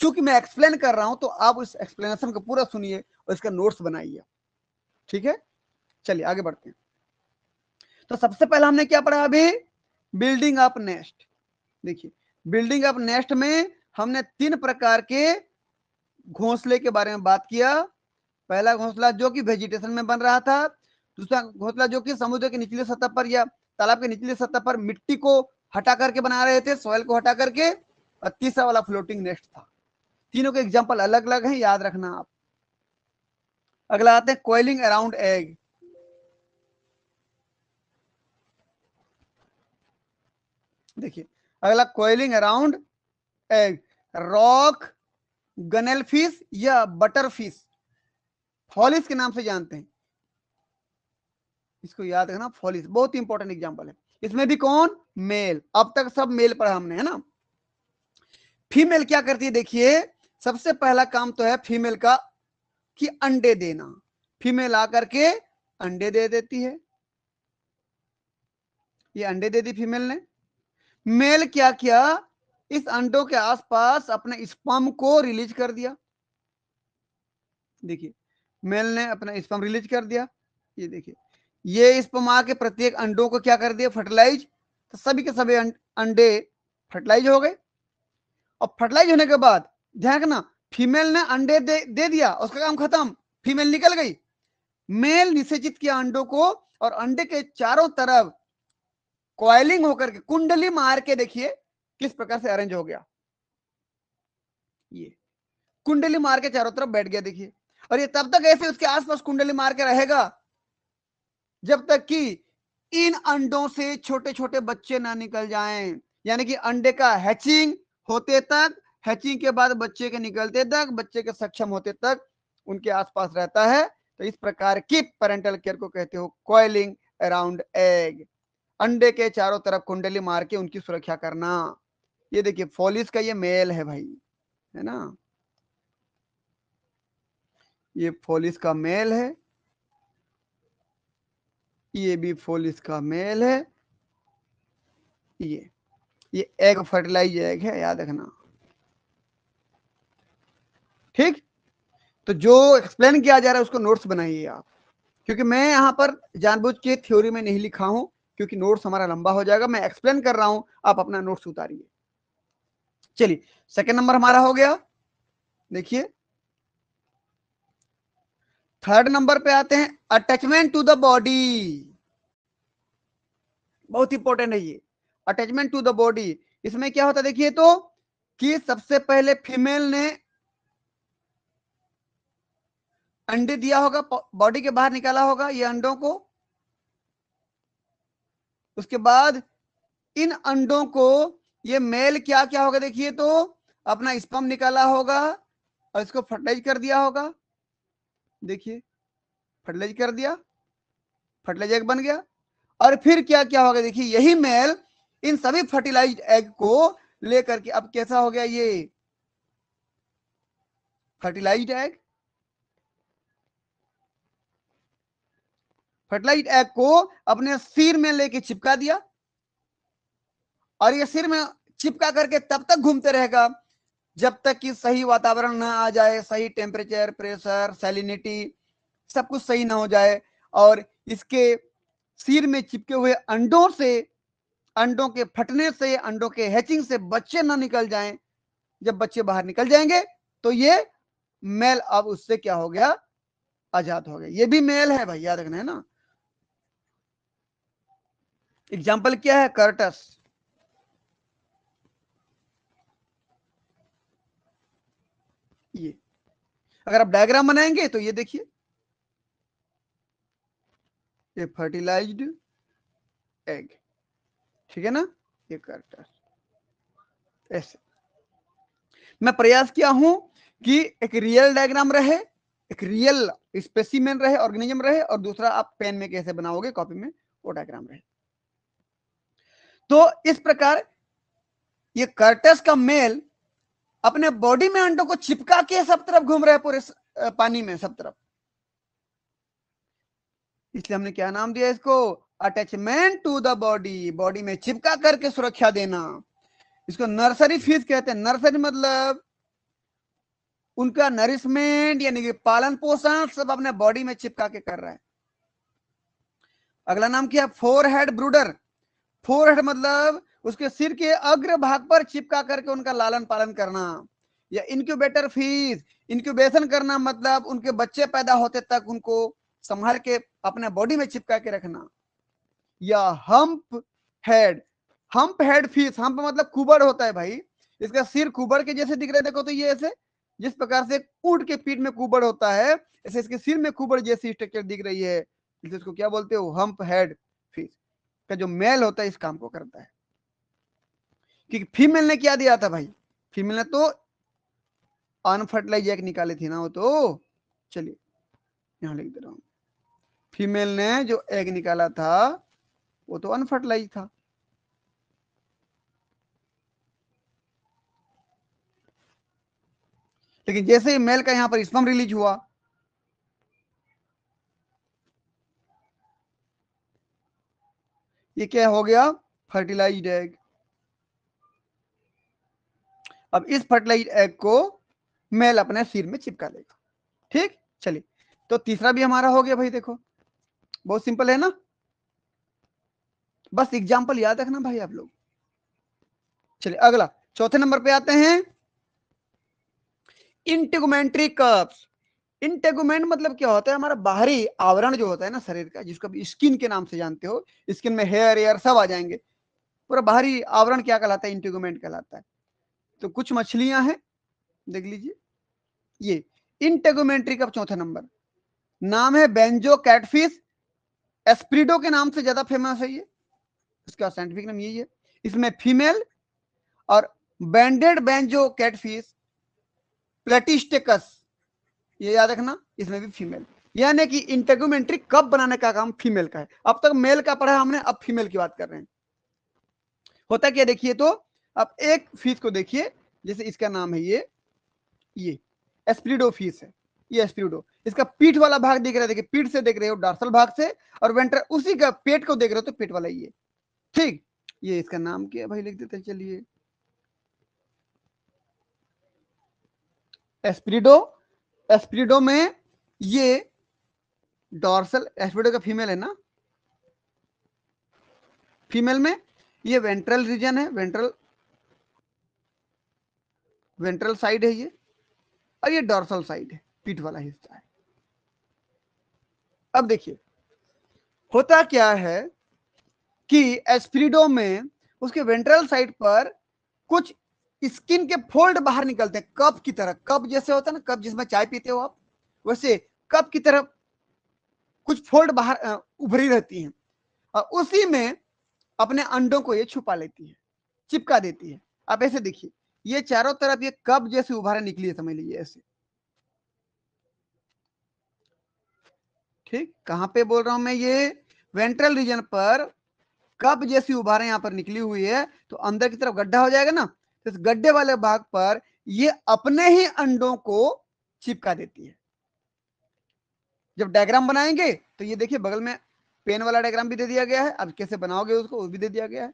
S1: चूंकि मैं एक्सप्लेन कर रहा हूं तो आप उस एक्सप्लेनेशन को पूरा सुनिए और इसका नोट्स बनाइए। ठीक है, चलिए आगे बढ़ते हैं। तो सबसे पहला हमने क्या पढ़ा अभी, बिल्डिंग अप नेस्ट। देखिए बिल्डिंग अप नेस्ट में हमने 3 प्रकार के घोंसले के बारे में बात किया। पहला घोंसला जो कि वेजिटेशन में बन रहा था, दूसरा घोंसला जो कि समुद्र की निचली सतह पर या तालाब की निचली सतह पर मिट्टी को हटा करके बना रहे थे, सॉइल को हटा करके, और तीसरा वाला फ्लोटिंग नेस्ट था। तीनों के एग्जाम्पल अलग अलग हैं, याद रखना आप। अगला आते हैं कोयलिंग अराउंड एग। देखिए अगला coiling around egg, rock gunnel fish या बटर फिश, फॉलिस के नाम से जानते हैं इसको, याद रखना फॉलिस बहुत ही इंपॉर्टेंट एग्जांपल है। इसमें भी कौन, मेल। अब तक सब मेल पढ़ा हमने, है ना। फीमेल क्या करती है, देखिए सबसे पहला काम तो है फीमेल का कि अंडे देना। फीमेल आकर के अंडे दे देती है, ये अंडे दे दी फीमेल ने। मेल क्या किया, इस अंडों के आसपास अपने स्पर्म को रिलीज कर दिया। देखिए मेल ने अपना स्पर्म रिलीज कर दिया, ये देखिए ये स्पर्म आके प्रत्येक अंडों को क्या कर दिया, फर्टिलाइज। तो सभी के सभी अंडे फर्टिलाइज हो गए। और फर्टिलाइज होने के बाद ध्यान रखना, फीमेल ने अंडे दे दिया, उसका काम खत्म, फीमेल निकल गई। मेल निषेचित किया अंडों को और अंडे के चारों तरफ कॉइलिंग होकर के कुंडली मार के, देखिए किस प्रकार से अरेंज हो गया, ये कुंडली मार के चारों तरफ बैठ गया। देखिए और ये तब तक ऐसे उसके आसपास कुंडली मार के रहेगा जब तक कि इन अंडों से छोटे छोटे बच्चे ना निकल जाएं, यानी कि अंडे का हैचिंग होते तक, हैचिंग के बाद बच्चे के निकलते तक, बच्चे के सक्षम होते तक उनके आसपास रहता है। तो इस प्रकार की पेरेंटल केयर को कहते हो कॉइलिंग अराउंड एग, अंडे के चारों तरफ कुंडली मार के उनकी सुरक्षा करना। ये देखिए फॉलिस का ये मेल है भाई, है ना, ये फॉलिस का मेल है, ये भी फॉलिस का मेल है। ये एग फर्टिलाइज एग है, याद रखना। ठीक, तो जो एक्सप्लेन किया जा रहा है उसको नोट्स बनाइए आप, क्योंकि मैं यहां पर जानबूझ के थ्योरी में नहीं लिखा हूं, क्योंकि नोट्स हमारा लंबा हो जाएगा। मैं एक्सप्लेन कर रहा हूं, आप अपना नोट्स उतारिए। चलिए सेकंड नंबर हमारा हो गया। देखिए थर्ड नंबर पे आते हैं, अटैचमेंट टू द बॉडी। बहुत इंपॉर्टेंट है ये, अटैचमेंट टू द बॉडी। इसमें क्या होता है देखिए, तो कि सबसे पहले फीमेल ने अंडे दिया होगा, बॉडी के बाहर निकाला होगा ये अंडों को। उसके बाद इन अंडों को ये मेल क्या क्या होगा, देखिए तो अपना स्पर्म निकाला होगा और इसको फर्टिलाइज कर दिया होगा। देखिए फर्टिलाइज कर दिया, फर्टिलाइज एग बन गया। और फिर क्या क्या होगा, देखिए यही मेल इन सभी फर्टिलाइज एग को लेकर के अब कैसा हो गया, ये फर्टिलाइज एग, फर्टिलाइज एग को अपने सिर में लेके चिपका दिया। और ये सिर में चिपका करके तब तक घूमते रहेगा जब तक कि सही वातावरण ना आ जाए, सही टेम्परेचर, प्रेशर, सैलिनिटी सब कुछ सही ना हो जाए, और इसके सिर में चिपके हुए अंडों से, अंडों के फटने से, अंडों के हैचिंग से बच्चे ना निकल जाएं। जब बच्चे बाहर निकल जाएंगे तो ये मेल अब उससे क्या हो गया, आजाद हो गया। ये भी मेल है भाई, याद रखना, है ना। एग्जाम्पल क्या है, कर्टस। ये अगर आप डायग्राम बनाएंगे तो ये देखिए, ये फर्टिलाइज्ड एग, ठीक है ना, ये कर्टस। ऐसे मैं प्रयास किया हूं कि एक रियल डायग्राम रहे, एक रियल स्पेसिमेन रहे, ऑर्गेनिज्म रहे, और दूसरा आप पेन में कैसे बनाओगे, कॉपी में, वो डायग्राम रहे। तो इस प्रकार ये कर्टस का मेल अपने बॉडी में अंडों को चिपका के सब तरफ घूम रहे हैं, पूरे पानी में सब तरफ। इसलिए हमने क्या नाम दिया इसको, attachment to the body, body में चिपका करके सुरक्षा देना। इसको नर्सरी फिश कहते हैं। नर्सरी मतलब उनका नरिशमेंट यानी कि पालन पोषण सब अपने बॉडी में चिपका के कर रहा है। अगला नाम क्या है, फोर हेड ब्रूडर। फोर हेड मतलब उसके सिर के अग्र भाग पर चिपका करके उनका लालन पालन करना। या इनक्यूबेटर फिश, इनक्यूबेशन करना मतलब उनके बच्चे पैदा होते तक उनको संभाल के अपने बॉडी में चिपका के रखना। या hump head, hump head fish, hump मतलब कुबड़ होता है भाई, इसका सिर कुबड़ के जैसे दिख रहा है, देखो तो ये ऐसे जिस प्रकार से ऊंट के पीठ में कुबड़ होता है, ऐसे इसके सिर में कुबड़ जैसी स्ट्रक्चर दिख रही है, इसको क्या बोलते हो, हम्प हेड फिश। का जो मेल होता है इस काम को करता है। क्योंकि फीमेल ने क्या दिया था भाई, फीमेल ने तो अनफर्टिलाइज एग निकाले थी ना वो तो, चलिए यहां लिख दे रहा हूं, फीमेल ने जो एग निकाला था वो तो अनफर्टिलाइज था। लेकिन जैसे ही मेल का यहां पर स्पर्म रिलीज हुआ, ये क्या हो गया, फर्टिलाइज्ड एग। अब इस फर्टिलाइज्ड एग को मेल अपने सिर में चिपका देगा। ठीक, चलिए तो तीसरा भी हमारा हो गया भाई, देखो बहुत सिंपल है ना, बस एग्जांपल याद रखना भाई आप लोग। चलिए अगला चौथे नंबर पे आते हैं, इंटेगुमेंट्री कप्स। इंटेगुमेंट मतलब क्या होता है, हमारा बाहरी आवरण जो होता है ना शरीर का, जिसको स्किन के नाम से जानते हो, स्किन में हेयर एयर सब आ जाएंगे, पूरा बाहरी आवरण क्या कहलाता है, इंटेगुमेंट कहलाता है। तो कुछ मछलियां हैं, देख लीजिए, ये इंटेगुमेंट्री का चौथा नंबर नाम है बेंजो कैटफिश। एस्प्रिडो के नाम से ज्यादा फेमस है ये, इसका साइंटिफिक नाम यही है। इसमें फीमेल और बैंडेड बेंजो कैटफिश प्लेटिस्टेकस, ये याद रखना, इसमें भी फीमेल। यानी कि इंटेगुमेंट्री कप बनाने का काम फीमेल का है। अब तक मेल का पढ़ा हमने, अब फीमेल की बात कर रहे हैं। होता क्या देखिए, तो अब एक फिश को देखिए, जैसे इसका नाम है ये एस्प्रिडो फिश है, ये एस्प्रिडो, इसका पीठ वाला भाग दिख रहा है, देखिए पीठ से देख रहे हो डॉर्सल भाग से, और वेंटर उसी का पेट को देख रहे हो तो पेट वाला ये, ठीक। ये इसका नाम क्या है भाई, लिख देते हैं, चलिए एस्प्रिडो। एस्प्रिडो में ये डॉर्सल, एस्प्रिडो का फीमेल है ना, फीमेल में ये वेंट्रल रीजन है, वेंट्रल साइड है ये, और ये डॉर्सल साइड है, पीठ वाला हिस्सा है। अब देखिए होता क्या है कि एस्प्रिडो में उसके वेंट्रल साइड पर कुछ स्किन के फोल्ड बाहर निकलते हैं, कप की तरह, कप जैसे होता है ना, कप जिसमें चाय पीते हो आप, वैसे कप की तरह कुछ फोल्ड बाहर उभरी रहती हैं, और उसी में अपने अंडों को ये छुपा लेती है, चिपका देती है। आप ऐसे देखिए, ये चारों तरफ ये कप जैसी उभारे निकली है, समझ लीजिए ऐसे, ठीक। कहां पे बोल रहा हूं मैं, ये वेंट्रल रीजन पर कप जैसी उभारे यहां पर निकली हुई है, तो अंदर की तरफ गड्ढा हो जाएगा ना, तो इस गड्ढे वाले भाग पर ये अपने ही अंडों को चिपका देती है। जब डायग्राम बनाएंगे तो ये देखिए बगल में पेन वाला डायग्राम भी दे दिया गया है, अब कैसे बनाओगे उसको वो भी दे दिया गया है।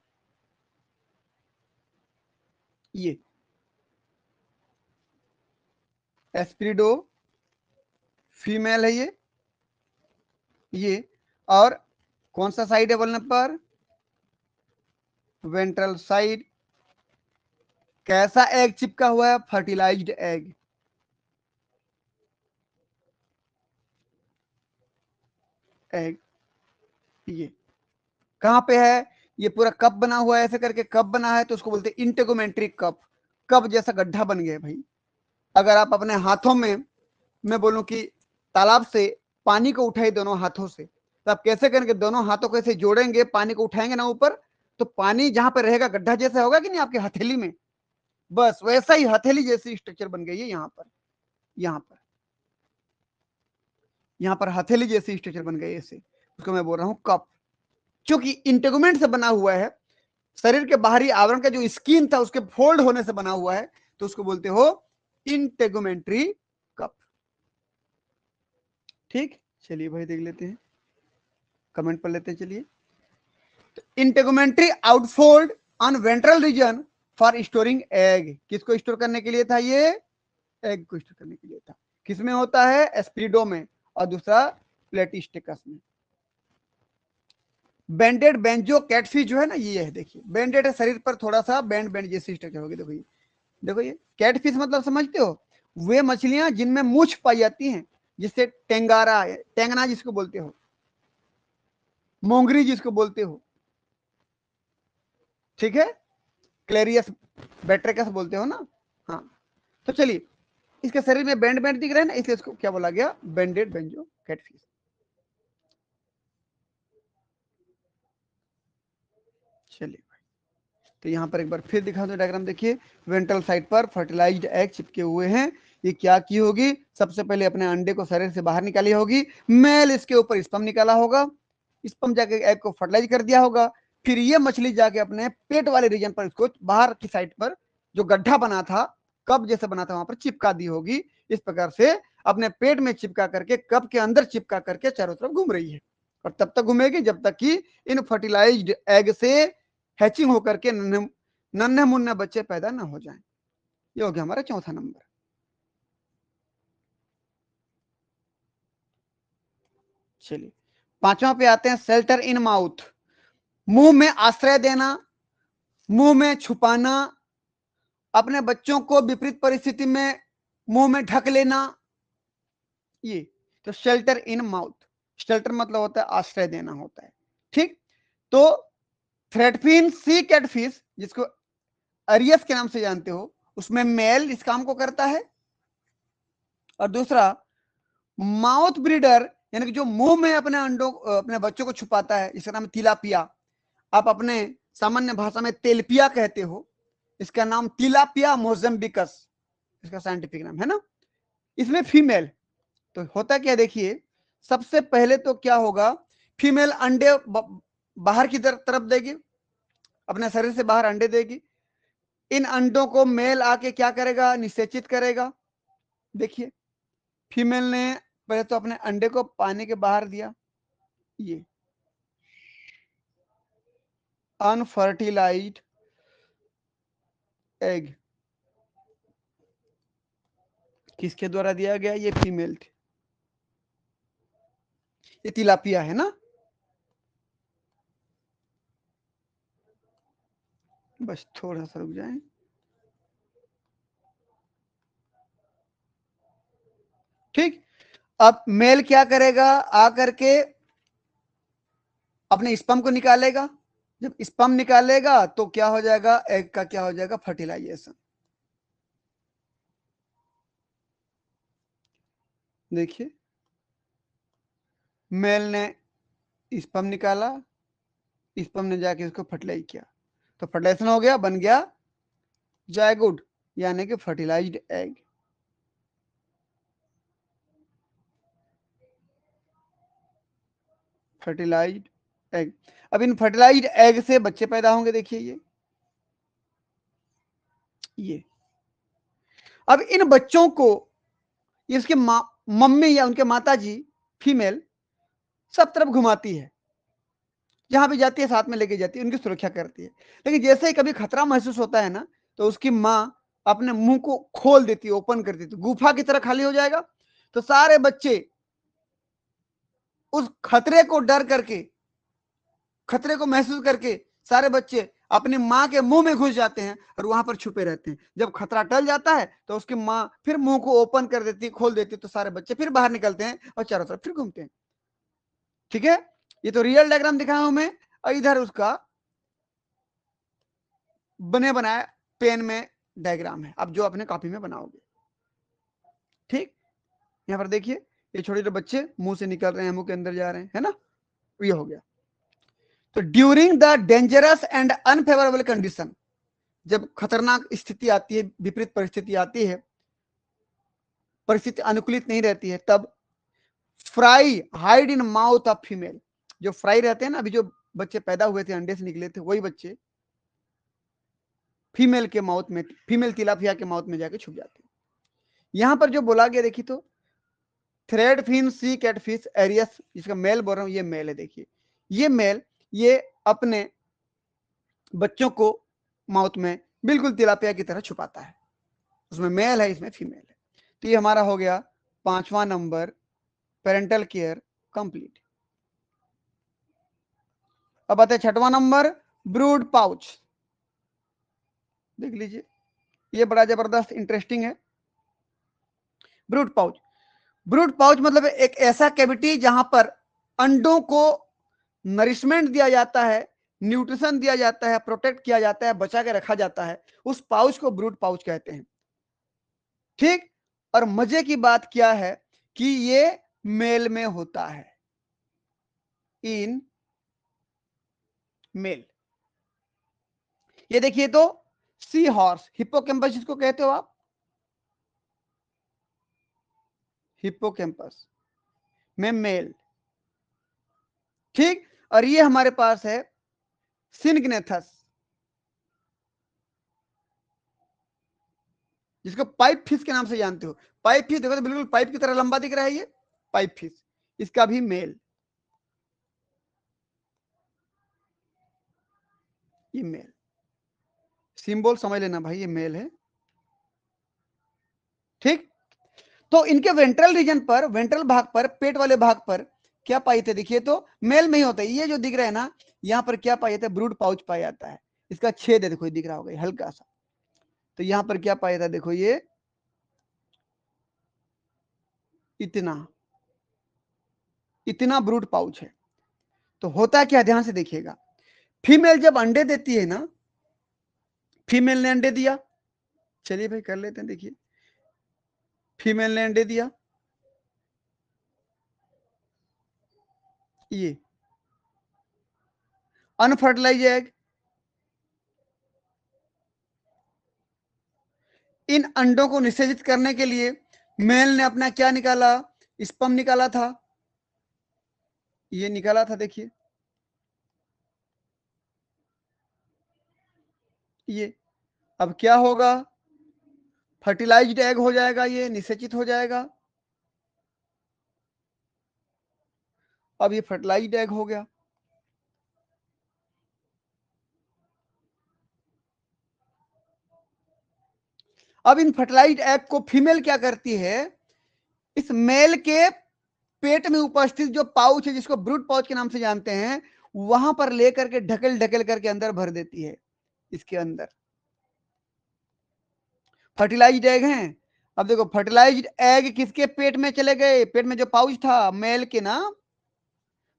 S1: ये एस्प्रिडो फीमेल है ये, और कौन सा साइड है बोलने पर, वेंट्रल साइड। कैसा एग चिपका हुआ है, फर्टिलाइज्ड एग, एग ये कहां पे है, ये पूरा कप बना हुआ है, ऐसे करके कप बना है, तो उसको बोलते हैं इंटेगोमेंट्री कप, कप जैसा गड्ढा बन गया भाई। अगर आप अपने हाथों में, मैं बोलूं कि तालाब से पानी को उठाए दोनों हाथों से, तो आप कैसे करेंगे, दोनों हाथों को ऐसे जोड़ेंगे, पानी को उठाएंगे ना ऊपर, तो पानी जहां पर रहेगा गड्ढा जैसा होगा कि नहीं आपके हथेली में, बस वैसा ही हथेली जैसी स्ट्रक्चर बन गई है यहाँ पर, यहाँ पर, यहाँ पर हथेली जैसी स्ट्रक्चर बन गई है, ऐसे उसको मैं बोल रहा हूँ कप, क्योंकि इंटेगुमेंट से बना हुआ है। शरीर के बाहरी आवरण का जो स्किन था उसके फोल्ड होने से बना हुआ है, तो उसको बोलते हो इंटेगुमेंट्री कप। ठीक, चलिए भाई देख लेते हैं, कमेंट पढ़ लेते हैं। चलिए, integumentary outfold on ventral region for storing egg. किसको स्टोर करने के लिए था? ये एग को स्टोर करने के लिए था। किसमें होता है? एस्पिरिडो में, और दूसरा प्लेटिस्टिकस में। बैंडेड बेंजो कैटफिश जो है ना, ये है, देखिए बैंडेड है, शरीर पर थोड़ा सा बैंड बैंड जैसी स्ट्रक्चर होगी। देखो ये, देखो ये कैटफिश मतलब समझते हो? वे मछलियां जिनमें मूछ पाई जाती हैं, जिससे टेंगारा है, टेंगना जिसको बोलते हो, मोंगरी जिसको बोलते हो, ठीक है, क्लेरियस बेट्रिकस बोलते हो ना। हाँ, तो चलिए, इसके शरीर में बैंड बैंड दिख रहे हैं ना, इसलिए इसको क्या बोला गया? बैंडेड बेंजो कैटफिश। चलिए, तो यहाँ पर एक बार फिर दिखा दो डायग्राम। देखिए, वेंट्रल साइड पर फर्टिलाइज्ड एग चिपके हुए हैं। ये क्या की होगी? सबसे पहले अपने अंडे को शरीर से बाहर निकाली होगी, मेल इसके ऊपर स्पर्म निकाला होगा, स्पर्म जाके एग को फर्टिलाइज कर दिया होगा, फिर ये मछली जाके अपने पेट वाले रीजन पर इसको बाहर की साइड पर जो गड्ढा बना था, कप जैसे बना था, वहां पर चिपका दी होगी। इस प्रकार से अपने पेट में चिपका करके, कप के अंदर चिपका करके चारों तरफ घूम रही है, और तब तक घूमेगी जब तक कि इन फर्टिलाइज्ड एग से हैचिंग होकर के नन्हे मुन्ने बच्चे पैदा ना हो जाएं। ये हो गया हमारा चौथा नंबर। चलिए, पांचवा पे आते हैं, शेल्टर इन माउथ। मुंह में आश्रय देना, मुंह में छुपाना, अपने बच्चों को विपरीत परिस्थिति में मुंह में ढक लेना, ये तो शेल्टर इन माउथ। शेल्टर मतलब होता है आश्रय देना होता है। ठीक, तो थ्रेडफिन सी कैटफिश, जिसको अरियस के नाम से जानते हो, उसमें मेल इस काम को करता है, और दूसरा माउथ ब्रीडर, यानी कि जो मुंह में अपने अंडों, अपने बच्चों को छुपाता है, इसका नाम है तिलापिया। आप अपने सामान्य भाषा में तेलपिया कहते हो, इसका नाम तिलापिया मोजम्बिकस, इसका साइंटिफिक नाम है ना। इसमें फीमेल, तो होता क्या, देखिए, सबसे पहले तो क्या होगा, फीमेल अंडे बाहर की तरफ देगी, अपने शरीर से बाहर अंडे देगी। इन अंडों को मेल आके क्या करेगा? निषेचित करेगा। देखिए, फीमेल ने पहले तो अपने अंडे को पानी के बाहर दिया, ये अनफर्टिलाइज्ड एग किसके द्वारा दिया गया? ये फीमेल थी, ये तिलापिया है ना। बस थोड़ा सा रुक जाए। ठीक, अब मेल क्या करेगा? आकर के अपने स्पर्म को निकालेगा। जब स्पर्म निकालेगा तो क्या हो जाएगा? एग का क्या हो जाएगा? फर्टिलाइजेशन। देखिए, मेल ने स्पर्म निकाला, स्पर्म ने जाके इसको फर्टिलाइज किया, तो फर्टिलाइजेशन हो गया, बन गया जायगोट, यानी कि फर्टिलाइज्ड एग। Fertilised egg. अब इन फर्टिलाइज्ड एग से बच्चे पैदा होंगे। देखिए ये अब इन बच्चों को इसके मम्मी या उनके माता जी फीमेल सब तरफ घुमाती है, जहां भी जाती है साथ में लेके जाती है, उनकी सुरक्षा करती है। लेकिन जैसे ही कभी खतरा महसूस होता है ना, तो उसकी माँ अपने मुंह को खोल देती है, ओपन कर देती है, गुफा की तरह खाली हो जाएगा। तो सारे बच्चे उस खतरे को डर करके, खतरे को महसूस करके, सारे बच्चे अपनी माँ के मुंह में घुस जाते हैं और वहां पर छुपे रहते हैं। जब खतरा टल जाता है तो उसकी माँ फिर मुंह को ओपन कर देती है, खोल देती है, तो सारे बच्चे फिर बाहर निकलते हैं और चारों तरफ फिर घूमते हैं। ठीक है, ये तो रियल डायग्राम दिखाया हूं मैं, और इधर उसका बने बनाए पेन में डायग्राम है, अब जो अपने कॉपी में बनाओगे। ठीक, यहाँ पर देखिए, ये छोटे छोटे बच्चे मुंह से निकल रहे हैं, मुंह के अंदर जा रहे हैं, है ना। ये हो गया। तो during the dangerous and unfavourable condition, जब खतरनाक स्थिति आती है, विपरीत परिस्थिति आती है, परिस्थिति अनुकूलित नहीं रहती है, तब fry hide in mouth of female, जो फ्राई रहते हैं ना, अभी जो बच्चे पैदा हुए थे, अंडे से निकले थे, वही बच्चे फीमेल के माउथ में, फीमेल तिलापिया के माउथ में जाके छुप जाती है। यहां पर जो बोला गया देखिए तो थ्रेड फिन सी कैटफिश एरियस, जिसका मेल बोल रहा हूं, ये मेल है। देखिए ये मेल, ये अपने बच्चों को माउथ में बिल्कुल तिलापिया की तरह छुपाता है। उसमें मेल है, इसमें फीमेल है। तो ये हमारा हो गया 5वां नंबर, पेरेंटल केयर कंप्लीट। अब आते 6वां नंबर, ब्रूड पाउच। देख लीजिए, ये बड़ा जबरदस्त इंटरेस्टिंग है। ब्रूड पाउच, ब्रूड पाउच मतलब एक ऐसा कैविटी जहां पर अंडों को नरिशमेंट दिया जाता है, न्यूट्रिशन दिया जाता है, प्रोटेक्ट किया जाता है, बचा के रखा जाता है, उस पाउच को ब्रूड पाउच कहते हैं। ठीक। और मजे की बात क्या है कि ये मेल में होता है, इन मेल। ये देखिए तो सी हॉर्स, हिप्पोकैम्पस जिसको कहते हो आप, हिप्पोकैम्पस में मेल। ठीक। और ये हमारे पास है सिनग्नेथस, जिसको पाइप फिश के नाम से जानते हो। पाइप फिश देखो तो बिल्कुल पाइप की तरह लंबा दिख रहा है, ये पाइप फिश, इसका भी मेल, ये मेल। सिंबल समझ लेना भाई, ये मेल है। ठीक। तो इनके वेंट्रल रीजन पर, वेंट्रल भाग पर, पेट वाले भाग पर क्या पाए थे, देखिए तो मेल में ही होता है। ये जो दिख रहा है ना, यहां पर क्या पाया जाता है, ब्रूड पाउच पाया जाता है। इसका छेद है, देखो दिख रहा होगा हल्का सा। तो यहां पर क्या पाया था, देखो ये इतना इतना ब्रूड पाउच है। तो होता क्या, ध्यान से देखिएगा, फीमेल जब अंडे देती है ना, फीमेल ने अंडे दिया, चलिए भाई कर लेते हैं। देखिए फीमेल ने अंडे दिया, ये अनफर्टिलाइज एग, इन अंडों को निषेचित करने के लिए मेल ने अपना क्या निकाला, स्पर्म निकाला था, ये निकाला था। देखिए ये, अब क्या होगा, फर्टिलाइज्ड एग हो जाएगा, ये निषेचित हो जाएगा। अब ये फर्टिलाइज्ड एग हो गया। अब इन फर्टिलाइज्ड एग को फीमेल क्या करती है, इस मेल के पेट में उपस्थित जो पाउच है, जिसको ब्रूड पाउच के नाम से जानते हैं, वहां पर लेकर के ढकेल ढकेल करके अंदर भर देती है। इसके अंदर फर्टिलाइज्ड एग हैं। अब देखो फर्टिलाइज्ड एग किसके पेट में चले गए, पेट में जो पाउच था मेल के ना,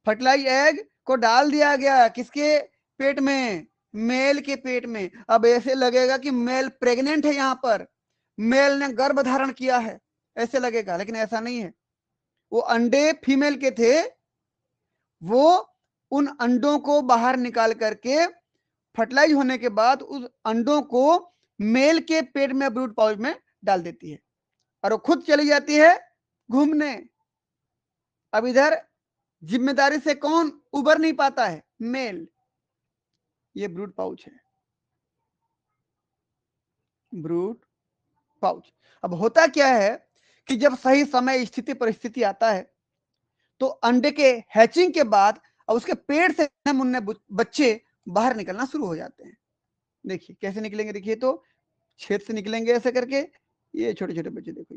S1: फर्टिलाइज्ड एग को डाल दिया गया किसके पेट में, मेल के पेट में। अब ऐसे लगेगा कि मेल प्रेग्नेंट है, यहां पर मेल ने गर्भ धारण किया है, ऐसे लगेगा, लेकिन ऐसा नहीं है। वो अंडे फीमेल के थे, वो उन अंडों को बाहर निकाल करके फर्टिलाइज होने के बाद उस अंडों को मेल के पेट में, ब्रूड पाउच में डाल देती है, और वो खुद चली जाती है घूमने। अब इधर जिम्मेदारी से कौन उबर नहीं पाता है, मेल। ये ब्रूड पाउच है, ब्रूड पाउच। अब होता क्या है कि जब सही समय स्थिति परिस्थिति आता है, तो अंडे के हैचिंग के बाद अब उसके पेट से मुन्ने बच्चे बाहर निकलना शुरू हो जाते हैं। देखिए कैसे निकलेंगे, देखिए तो छेद से निकलेंगे ऐसे करके, ये छोटे छोटे बच्चे देखो,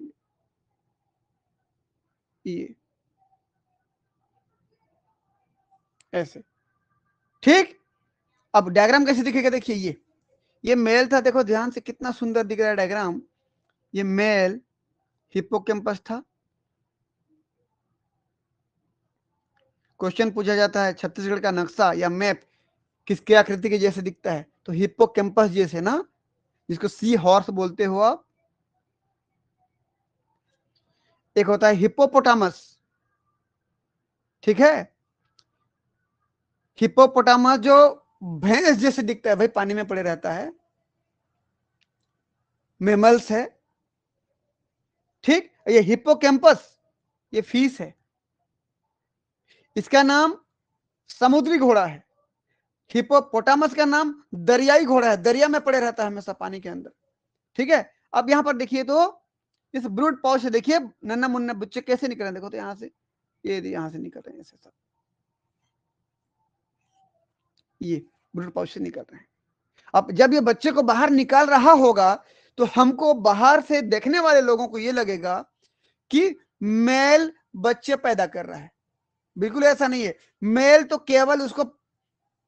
S1: ये ऐसे। ठीक। अब डायग्राम कैसे दिखेगा, देखिए ये मेल था, देखो ध्यान से कितना सुंदर दिख रहा है डायग्राम। ये मेल हिप्पोकैम्पस था। क्वेश्चन पूछा जाता है छत्तीसगढ़ का नक्शा या मैप किसके आकृति के जैसे दिखता है, तो हिप्पोकैम्पस जैसे ना, जिसको सी हॉर्स बोलते हो आप। एक होता है हिप्पोपोटामस, ठीक है, हिप्पोपोटामस जो भैंस जैसे दिखता है भाई, पानी में पड़े रहता है, मेमल्स है। ठीक। ये हिप्पोकैम्पस, ये फीस है, इसका नाम समुद्री घोड़ा है। हिपोपोटामस का नाम दरियाई घोड़ा है, दरिया में पड़े रहता है हमेशा पानी के अंदर। ठीक है, अब यहां पर देखिए तो इस ब्रूड पाउच से देखिए नन्ना मुन्ना बच्चे कैसे निकल रहे हैं, देखो तो यहां से, ये यहां से निकल रहे हैं ऐसे सब, ये ब्रूड पाउच से निकल रहे हैं। अब जब ये बच्चे को बाहर निकाल रहा होगा तो हमको बाहर से देखने वाले लोगों को ये लगेगा कि मेल बच्चे पैदा कर रहा है। बिल्कुल ऐसा नहीं है, मेल तो केवल उसको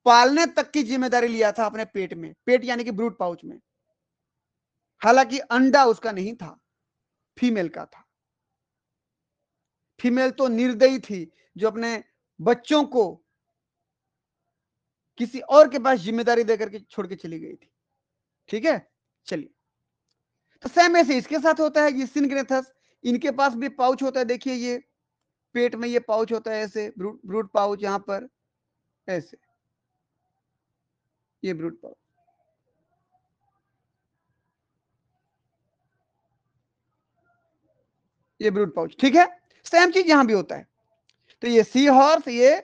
S1: पालने तक की जिम्मेदारी लिया था अपने पेट में, पेट यानी कि ब्रूड पाउच में, हालांकि अंडा उसका नहीं था, फीमेल का था। फीमेल तो निर्दयी थी जो अपने बच्चों को किसी और के पास जिम्मेदारी देकर के छोड़ के चली गई थी। ठीक है, चलिए, तो सेम ऐसे इसके साथ होता है, ये सिनग्रेथस, इनके पास भी पाउच होता है, देखिए ये पेट में ये पाउच होता है ऐसे, ब्रूड पाउच यहां पर ऐसे, ये ब्रूड पाउच, ये ब्रूड पाउच। ठीक है, सेम चीज यहां भी होता है। तो ये सी हॉर्स, ये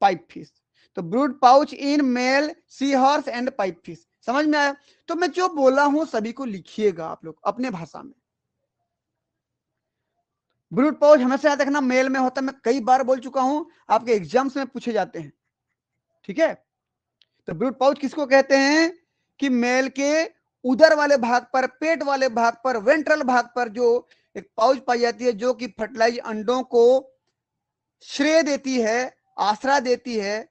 S1: पाइप फिश, तो brood pouch in male seahorse and pipefish. समझ में आया? तो मैं जो बोला हूं सभी को लिखिएगा आप लोग अपने भाषा में। ब्रूड पाउच हमेशा याद रखना मेल में होता है, मैं कई बार बोल चुका हूं, आपके एग्जाम्स में पूछे जाते हैं। ठीक है, तो ब्रूड पाउच किसको कहते हैं कि मेल के उदर वाले भाग पर, पेट वाले भाग पर, वेंट्रल भाग पर जो एक पाउच पाई जाती है, जो कि फर्टिलाइज अंडों को श्रेय देती है, आश्रय देती है,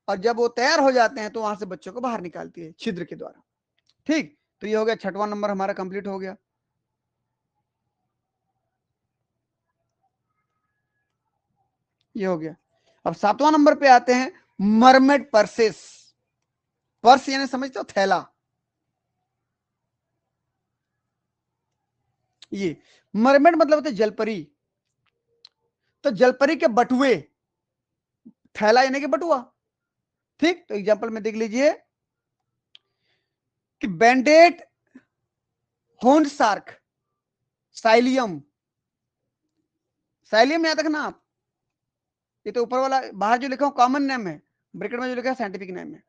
S1: और जब वो तैयार हो जाते हैं तो वहां से बच्चों को बाहर निकालती है छिद्र के द्वारा। ठीक, तो ये हो गया, छठवां नंबर हमारा कंप्लीट हो गया। ये हो गया। अब सातवां नंबर पे आते हैं, मरमेड पर्सेस। पर्स यानी समझते हो थैला, ये मरमेड मतलब होता है जलपरी, तो जलपरी के बटुए, थैला यानी कि बटुआ। ठीक, तो एग्जांपल में देख लीजिए कि बैंडेड होर्न शार्क, साइलियम, साइलियम याद रखना आप, ये तो ऊपर वाला बाहर जो लिखा हूं कॉमन नेम है, ब्रैकेट में जो लिखा है साइंटिफिक नेम है।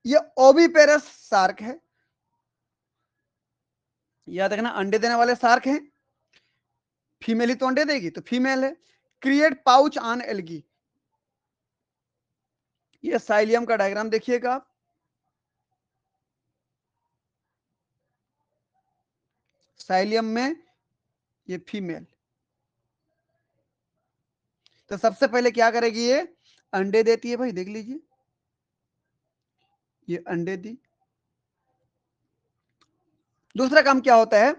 S1: ये ओविपेरस शार्क है, याद रखना अंडे देने वाले शार्क हैं, फीमेल ही तो अंडे देगी, तो फीमेल है। क्रिएट पाउच ऑन एल्गी, ये साइलियम का डायग्राम देखिएगा आप, साइलियम में ये फीमेल, तो सबसे पहले क्या करेगी, ये अंडे देती है भाई, देख लीजिए ये अंडे दी। दूसरा काम क्या होता है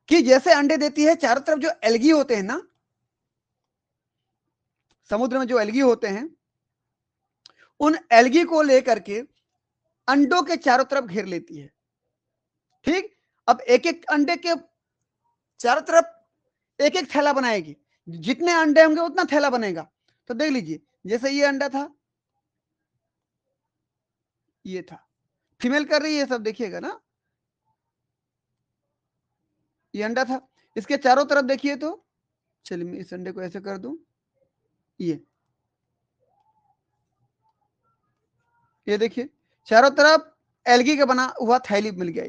S1: कि जैसे अंडे देती है, चारों तरफ जो एल्गी होते हैं ना, समुद्र में जो एल्गी होते हैं, उन एल्गी को लेकर के अंडों के चारों तरफ घेर लेती है। ठीक, अब एक एक अंडे के चारों तरफ एक एक थैला बनाएगी, जितने अंडे होंगे उतना थैला बनेगा। तो देख लीजिए, जैसे ये अंडा था, ये था, फीमेल कर रही है सब, देखिएगा ना, ये अंडा था, इसके चारों तरफ देखिए तो, चलिए मैं इस अंडे को ऐसे कर दूं, ये देखिए चारों तरफ एल्गी का बना हुआ थैली मिल गया,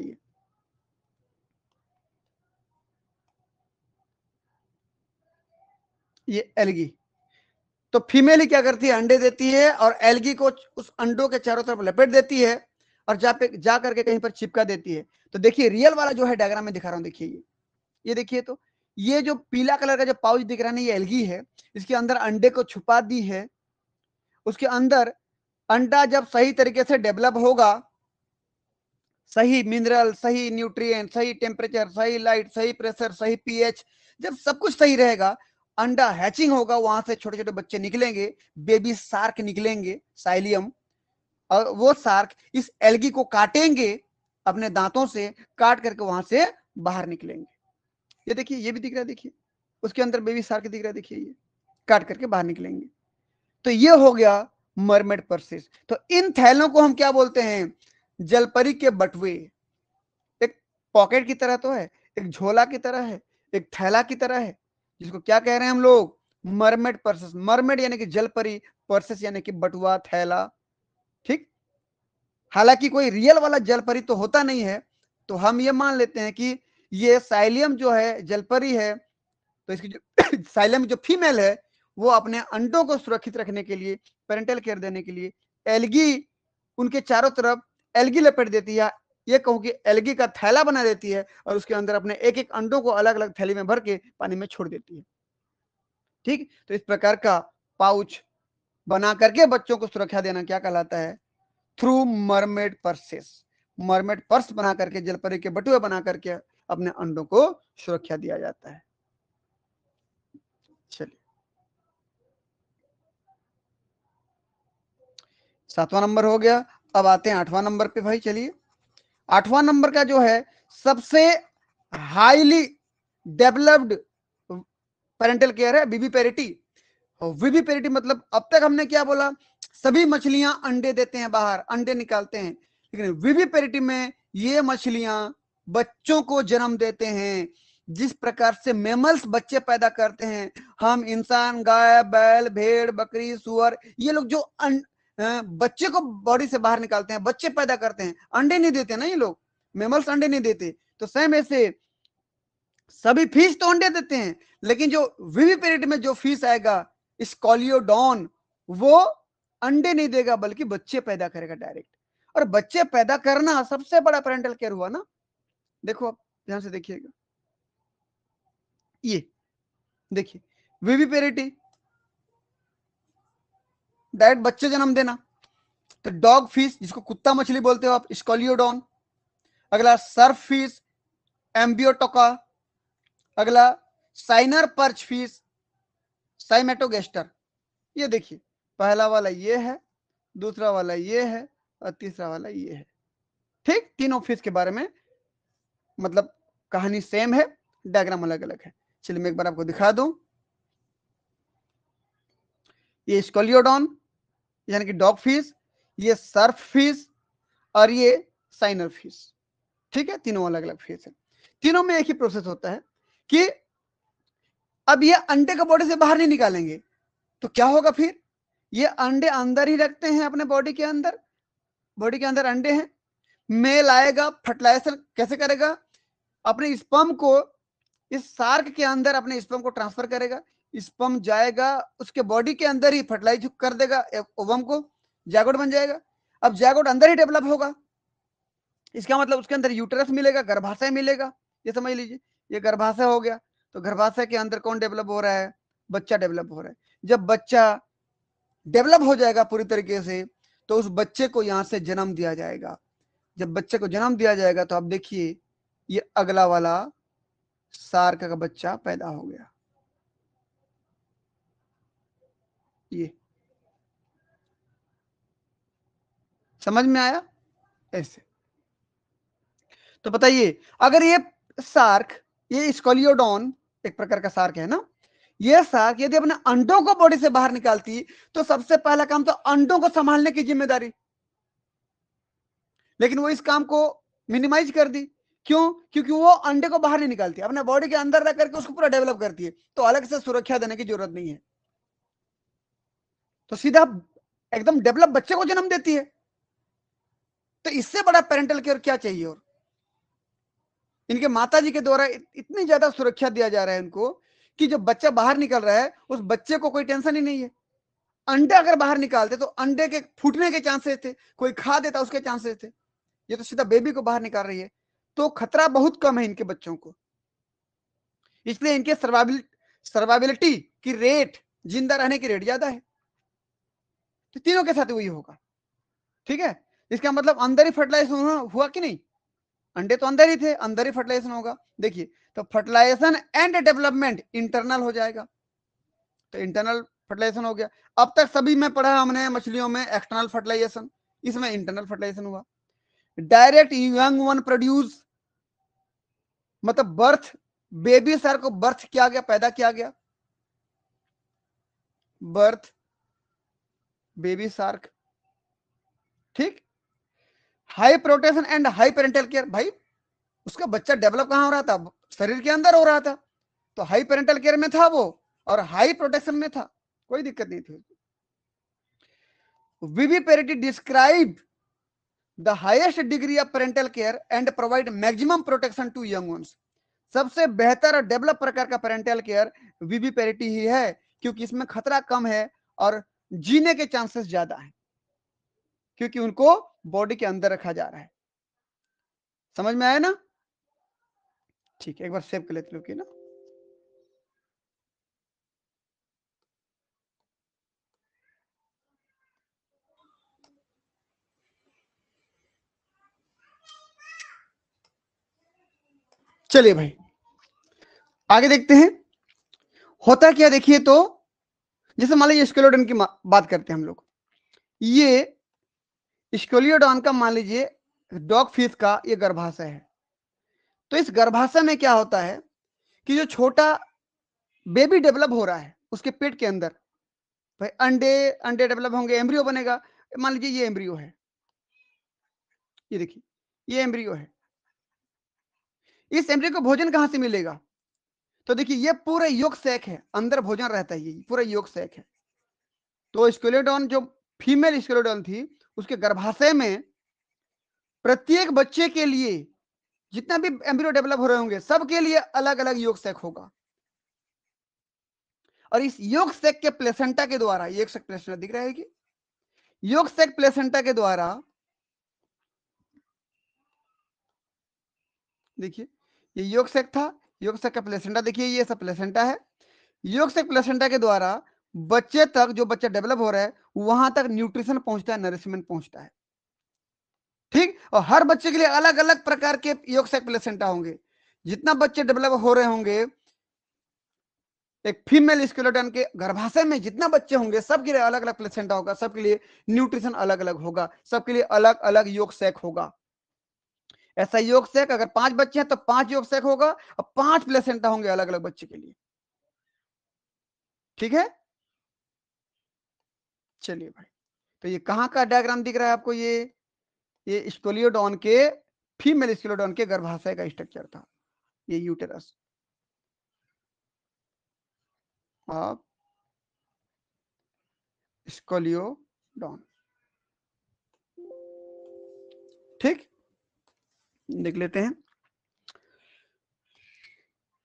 S1: ये एल्गी। तो फीमेल ही क्या करती है, अंडे देती है और एल्गी को उस अंडों के चारों तरफ लपेट देती है और जा करके कहीं पर चिपका देती है। तो देखिए रियल वाला जो है डायग्राम में दिखा रहा हूं, देखिए ये देखिए तो, ये जो पीला कलर का जो पाउच दिख रहा है ना, ये एल्गी है, इसके अंदर अंडे को छुपा दी है। उसके अंदर अंडा जब सही तरीके से डेवलप होगा, सही मिनरल, सही न्यूट्रिएंट, सही टेम्परेचर, सही लाइट, सही प्रेशर, सही पीएच, जब सब कुछ सही रहेगा, अंडा हैचिंग होगा, वहां से छोटे छोटे बच्चे निकलेंगे, बेबी शार्क निकलेंगे, साइलियम, और वो शार्क इस एल्गी को काटेंगे अपने दांतों से, काट करके वहां से बाहर निकलेंगे। ये देखिए, ये भी दिख रहा है, देखिए उसके अंदर बेबी शार्क दिख रहा है, देखिए ये काट करके बाहर निकलेंगे। तो ये हो गया मरमेड पर्सेस। तो इन थैलों को हम क्या बोलते हैं, जलपरी के बटुए। एक पॉकेट की तरह तो है, एक झोला की तरह है, एक थैला की तरह है, जिसको क्या कह रहे हैं हम लोग, मरमेड पर्सेस। मरमेड यानी कि जलपरी, पर्सेस यानी कि बटुआ, थैला, ठीक। हालांकि कोई रियल वाला जलपरी तो होता नहीं है, तो हम ये मान लेते हैं कि ये साइलियम जो है जलपरी है, तो इसकी जो साइलियम जो फीमेल है वो अपने अंडों को सुरक्षित रखने के लिए, पेरेंटल केयर देने के लिए एल्गी उनके चारों तरफ एल्गी लपेट देती है, ये कहूं कि एल्गी का थैला बना देती है, और उसके अंदर अपने एक एक अंडों को अलग अलग थैली में भर के पानी में छोड़ देती है, ठीक। तो इस प्रकार का पाउच बना करके बच्चों को सुरक्षा देना क्या कहलाता है? Through mermaid purses, mermaid purse बना करके, जलपरी के बटुए बना करके अपने अंडों को सुरक्षा दिया जाता है। चलिए, 7वां नंबर हो गया। अब आते हैं 8वां नंबर पे भाई। चलिए, 8वां नंबर का जो है सबसे हाईली डेवलप्ड पेरेंटल केयर है विवी पेरिटी। विवी पेरिटी मतलब अब तक हमने क्या बोला, सभी मछलियां अंडे देते हैं, बाहर अंडे निकालते हैं, लेकिन विवी पेरिटी में ये मछलियां बच्चों को जन्म देते हैं। जिस प्रकार से मेमल्स बच्चे पैदा करते हैं, हम इंसान, गाय, बैल, भेड़, बकरी, सुअर, ये लोग जो बच्चे को बॉडी से बाहर निकालते हैं, बच्चे पैदा करते हैं, अंडे नहीं देते ना ये लोग, मेमल्स अंडे नहीं देते। तो सेम ऐसे सभी फिश तो अंडे देते हैं, लेकिन जो विविपेरिटी में जो फिश आएगा स्कॉलियोडॉन, वो अंडे नहीं देगा बल्कि बच्चे पैदा करेगा डायरेक्ट। और बच्चे पैदा करना सबसे बड़ा पेरेंटल केयर हुआ ना। देखो आप ध्यान से देखिएगा, ये देखिए विविपेरिटी डायरेक्ट बच्चे जन्म देना। तो डॉग फिश जिसको कुत्ता मछली बोलते हो आप, स्कॉलियोडॉन। अगला सर्फ फिश, एम्बियोटोका। अगला साइनर पर्च फिश, साइमेटोगेस्टर। ये देखिए, पहला वाला ये है, दूसरा वाला ये है, और तीसरा वाला ये है, ठीक। तीनों फिश के बारे में मतलब कहानी सेम है, डायग्राम अलग अलग है। चलिए मैं एक बार आपको दिखा दूं। ये स्कॉलियोडॉन यानी कि डॉग फिश, ये सर्फ फिश, और ये साइनर फिश, ठीक है। तीनों अलग अलग फिश है। तीनों में एक ही प्रोसेस होता है कि अब ये अंडे को बॉडी से बाहर नहीं निकालेंगे, तो क्या होगा फिर? ये अंडे अंदर ही रखते हैं अपने बॉडी के अंदर, बॉडी के अंदर अंडे हैं। मेल आएगा, फर्टिलाइजेशन कैसे करेगा? अपने स्पर्म को इस सार्क के अंदर अपने स्पर्म को ट्रांसफर करेगा, स्पर्म जाएगा उसके बॉडी के अंदर ही फर्टिलाइज कर देगा ओवम को, जैगोट बन जाएगा। अब जैगोट अंदर ही डेवलप होगा, इसका मतलब उसके अंदर यूटरस मिलेगा, गर्भाशय मिलेगा। ये समझ लीजिए, ये गर्भाशय हो गया। तो गर्भाशय के अंदर कौन डेवलप हो रहा है? बच्चा डेवलप हो रहा है। जब बच्चा डेवलप हो जाएगा पूरी तरीके से, तो उस बच्चे को यहां से जन्म दिया जाएगा। जब बच्चे को जन्म दिया जाएगा तो आप देखिए, ये अगला वाला सार्क का बच्चा पैदा हो गया। ये समझ में आया? ऐसे तो बताइए, अगर ये सार्क, ये स्कॉलियोडॉन एक प्रकार का सार्क है ना, ये सार्क यदि अपने अंडों को बॉडी से बाहर निकालती, तो सबसे पहला काम तो अंडों को संभालने की जिम्मेदारी, लेकिन वो इस काम को मिनिमाइज कर दी। क्यों? क्योंकि वो अंडे को बाहर नहीं निकालती, अपने बॉडी के अंदर रह करके उसको पूरा डेवलप करती है, तो अलग से सुरक्षा देने की जरूरत नहीं है, तो सीधा एकदम डेवलप बच्चे को जन्म देती है। तो इससे बड़ा पेरेंटल केयर क्या चाहिए? और इनके माताजी के द्वारा इतनी ज्यादा सुरक्षा दिया जा रहा है इनको, कि जब बच्चा बाहर निकल रहा है उस बच्चे को कोई टेंशन ही नहीं है। अंडे अगर बाहर निकालते तो अंडे के फूटने के चांसेस थे, कोई खा देता उसके चांसेस थे। ये तो सीधा बेबी को बाहर निकाल रही है, तो खतरा बहुत कम है इनके बच्चों को। इसलिए इनके सर्वाइबिलिटी की रेट, जिंदा रहने की रेट ज्यादा है। तो तीनों के साथ वही होगा, ठीक है। इसका मतलब अंदर ही फर्टिलाइजेशन हुआ कि नहीं? अंडे तो अंदर ही थे, अंदर ही फर्टिलाइजेशन होगा। देखिए, तो फर्टिलाइजेशन एंड डेवलपमेंट इंटरनल हो जाएगा, तो इंटरनल फर्टिलाइजेशन हो गया। अब तक सभी में पढ़ा हमने मछलियों में एक्सटर्नल फर्टिलाइजेशन, इसमें इंटरनल फर्टिलाइजेशन हुआ। डायरेक्ट यंग वन प्रोड्यूस, मतलब बर्थ, बेबी सर को बर्थ किया गया, पैदा किया गया, बर्थ बेबी शार्क, ठीक। High protection and high parental care, भाई उसका बच्चा डेवलप कहां हो रहा था? शरीर के अंदर हो रहा था, तो हाई पेरेंटल केयर में था वो, और हाई प्रोटेक्शन में था, कोई दिक्कत नहीं थी। Viviparity describe the highest degree of parental care and provide maximum protection to young ones. सबसे बेहतर और डेवलप प्रकार का पेरेंटल केयर विविपेरिटी ही है, क्योंकि इसमें खतरा कम है और जीने के चांसेस ज्यादा हैं, क्योंकि उनको बॉडी के अंदर रखा जा रहा है। समझ में आया ना? ठीक है, एक बार सेव कर लेते लोग ना। चलिए भाई आगे देखते हैं होता क्या। देखिए तो जैसे मान लीजिए स्केलोडन की बात करते हैं हम लोग। ये स्केलियोडॉन का मान लीजिए डॉग फिश का ये गर्भाशय है। तो इस गर्भाशय में क्या होता है कि जो छोटा बेबी डेवलप हो रहा है उसके पेट के अंदर, भाई अंडे अंडे डेवलप होंगे, एम्ब्रियो बनेगा। मान लीजिए ये एम्ब्रियो है, ये देखिए ये एम्ब्रियो है। इस एम्ब्रियो को भोजन कहां से मिलेगा? तो देखिए ये पूरा योग सैक है, अंदर भोजन रहता है, ये पूरा योग सैक है। तो स्केलेटन जो फीमेल स्केलेटन थी उसके गर्भाशय में प्रत्येक बच्चे के लिए जितना भी एम्ब्रियो डेवलप हो रहे होंगे सबके लिए अलग अलग योग सैक होगा। और इस योग सैक के प्लेसेंटा के द्वारा, योग सैक प्लेसेंटा दिख रहा है कि योग सैक प्लेसेंटा के द्वारा, देखिए ये योग सैक था, योग सैक का प्लेसेंटा देखिए ये सब प्लेसेंटा है। योग सैक प्लेसेंटा के द्वारा बच्चे तक, जो बच्चा डेवलप हो रहा है वहां तक न्यूट्रिशन पहुंचता है, नरिशमेंट पहुंचता है। ठीक, और हर बच्चे के लिए अलग अलग प्रकार के योग सैक प्लेसेंटा होंगे। जितना बच्चे डेवलप हो रहे होंगे एक फीमेल स्केलेटन के गर्भाशय में, जितना बच्चे होंगे सबके लिए अलग अलग प्लेसेंटा होगा, सबके लिए न्यूट्रिशन अलग अलग होगा, सबके लिए अलग अलग योग सैक होगा। ऐसा योग सैक अगर 5 बच्चे हैं तो 5 योग सैक होगा और 5 प्लेसेंटा होंगे अलग अलग बच्चे के लिए। ठीक है, चलिए भाई तो ये कहां का डायग्राम दिख रहा है आपको? ये स्केलियोडॉन के, फीमेल स्केलियोडॉन के गर्भाशय का स्ट्रक्चर था, ये यूटेरस ऑफ स्केलियोडॉन। ठीक, देख लेते हैं।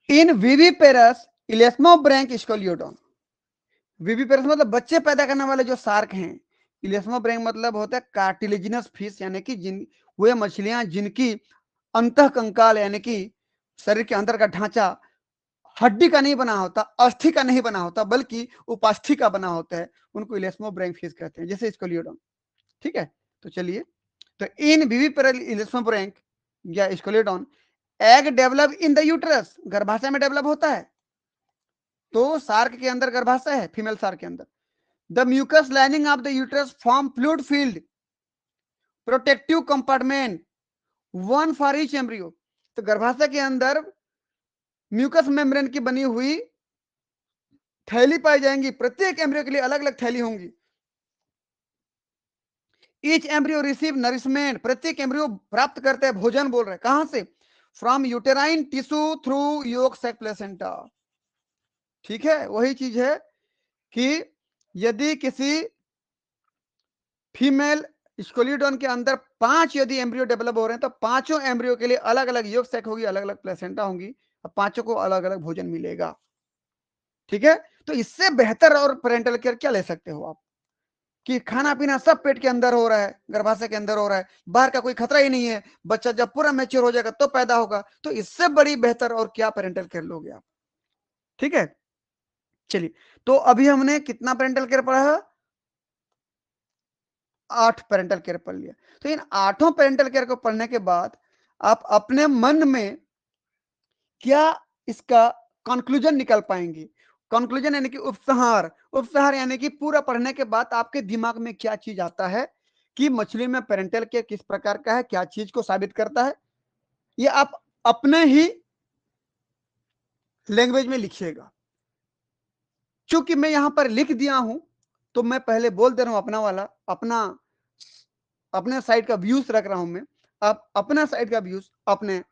S1: इन विविपेरस इलेस्मोब्रैंक स्केलियोडॉन, विविपेरस मतलब बच्चे पैदा करने वाले जो शार्क हैं, इलेस्मोब्रैंक मतलब होता है कार्टिलेजिनस फिश, यानी कि जिन वे मछलियां जिनकी अंतः कंकाल यानी कि शरीर के अंदर का ढांचा हड्डी का नहीं बना होता, अस्थि का नहीं बना होता, बल्कि उपास्थि का बना होता है, उनको इलेस्मोब्रैंक फिश कहते हैं, जैसे स्केलियोडॉन। ठीक है, तो चलिए, तो इन विविपेरल इलेस्मोब्रैंक या Scoliodon egg develop in the uterus, गर्भाशय में डेवलप होता है। तो सार्क के अंदर गर्भाशय है, फीमेल सार्क के अंदर। The mucus lining of the uterus form fluid field protective compartment one for each embryo. तो गर्भाशय के अंदर म्यूकस मेम्ब्रेन की बनी हुई थैली पाई जाएंगी, प्रत्येक एम्ब्रियो के लिए अलग अलग थैली होंगी। ईच एम्ब्रियो रिसीव नरिशमेंट, प्रत्येक एम्ब्रियो प्राप्त करते हैं भोजन, बोल रहे कहां से? From uterine tissue through yolk sac placenta. ठीक है, वही चीज है कि यदि किसी फीमेल स्केलियोडॉन के अंदर 5 यदि एम्ब्रियो डेवलप हो रहे हैं तो पांचों एम्ब्रियो के लिए अलग अलग योग सैक होगी, अलग अलग प्लेसेंटा होंगी और पांचों को अलग अलग भोजन मिलेगा। ठीक है, तो इससे बेहतर और पेरेंटल केयर क्या ले सकते हो आप कि खाना पीना सब पेट के अंदर हो रहा है, गर्भाशय के अंदर हो रहा है, बाहर का कोई खतरा ही नहीं है, बच्चा जब पूरा मैच्योर हो जाएगा तो पैदा होगा। तो इससे बड़ी बेहतर और क्या पेरेंटल केयर लोगे आप? ठीक है, चलिए, तो अभी हमने कितना पेरेंटल केयर पढ़ा है? 8 पेरेंटल केयर पढ़ लिया। तो इन 8 पेरेंटल केयर को पढ़ने के बाद आप अपने मन में क्या इसका कंक्लूजन निकल पाएंगे? कंक्लूजन यानी कि उपसंहार, उपसंहार यानी कि पूरा पढ़ने के बाद आपके दिमाग में क्या चीज आता है कि मछली में पेरेंटल केयर किस प्रकार का है, क्या चीज को साबित करता है, ये आप अपने ही लैंग्वेज में लिखिएगा। चूंकि मैं यहां पर लिख दिया हूं तो मैं पहले बोल दे रहा हूं अपना वाला, अपने साइड का व्यूज रख रहा हूं मैं। आप अपना साइड का व्यूज अपने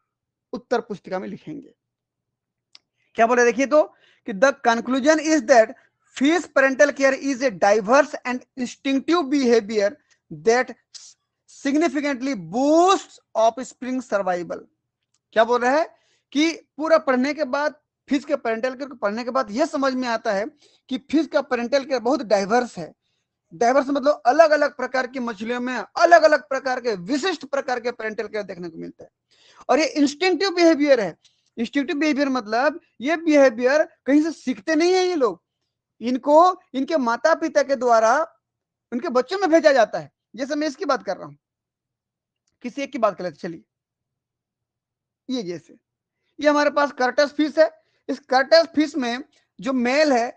S1: उत्तर पुस्तिका में लिखेंगे। क्या बोले देखिए तो कि the conclusion is that fees parental care is a diverse and instinctive behaviour that significantly boost of spring survival. क्या बोल रहा है कि पूरा पढ़ने के बाद, फिश के पेरेंटल केयर को पढ़ने के बाद यह समझ में आता है कि फिश का पेरेंटल केयर बहुत डाइवर्स है। डाइवर्स मतलब अलग अलग प्रकार की मछलियों में अलग अलग प्रकार के विशिष्ट प्रकार के पेरेंटल केयर देखने को मिलता है। और ये इंस्टिंक्टिव बिहेवियर है। इंस्टिंक्टिव बिहेवियर मतलब ये बिहेवियर कहीं से सीखते नहीं है ये लोग, इनको इनके माता पिता के द्वारा उनके बच्चों में भेजा जाता है। जैसे मैं इसकी बात कर रहा हूं, किसी एक की बात कर लेते चलिए। ये जैसे ये हमारे पास कर्टस फिश है। इस कर्टस फिश में जो मेल है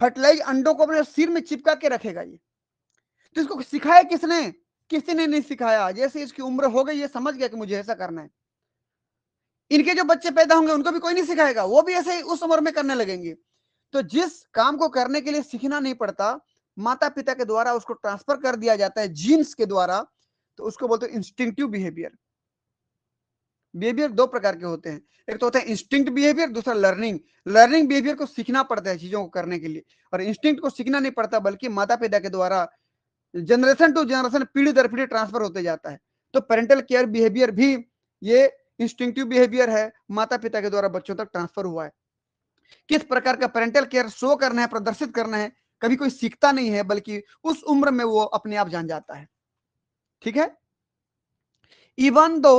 S1: फर्टिलाइज अंडों को अपने सिर में चिपका के रखेगा। ये तो इसको सिखाया किसने? किसी ने नहीं सिखाया। जैसे इसकी उम्र हो गई, ये समझ गया कि मुझे ऐसा करना है। इनके जो बच्चे पैदा होंगे उनको भी कोई नहीं सिखाएगा, वो भी ऐसे ही उस उम्र में करने लगेंगे। तो जिस काम को करने के लिए सीखना नहीं पड़ता, माता पिता के द्वारा उसको ट्रांसफर कर दिया जाता है जीन्स के द्वारा, तो उसको बोलते हैं इंस्टिंक्टिव बिहेवियर। बिहेवियर दो प्रकार के होते हैं, एक तो होता है इंस्टिंक्ट बिहेवियर, दूसरा लर्निंग। लर्निंग बिहेवियर को सीखना पड़ता है चीजों को करने के लिए, और इंस्टिंक्ट को सीखना नहीं पड़ता, बल्कि माता पिता के द्वारा जनरेशन टू जनरेशन, पीढ़ी दर पीढ़ी ट्रांसफर होते जाता है। तो पेरेंटल केयर बिहेवियर भी ये इंस्टिंक्टिव बिहेवियर है, माता पिता के द्वारा बच्चों तक ट्रांसफर हुआ है। किस प्रकार का पेरेंटल केयर शो करना है, प्रदर्शित करना है, कभी कोई सीखता नहीं है, बल्कि उस उम्र में वो अपने आप जान जाता है। ठीक है। Even though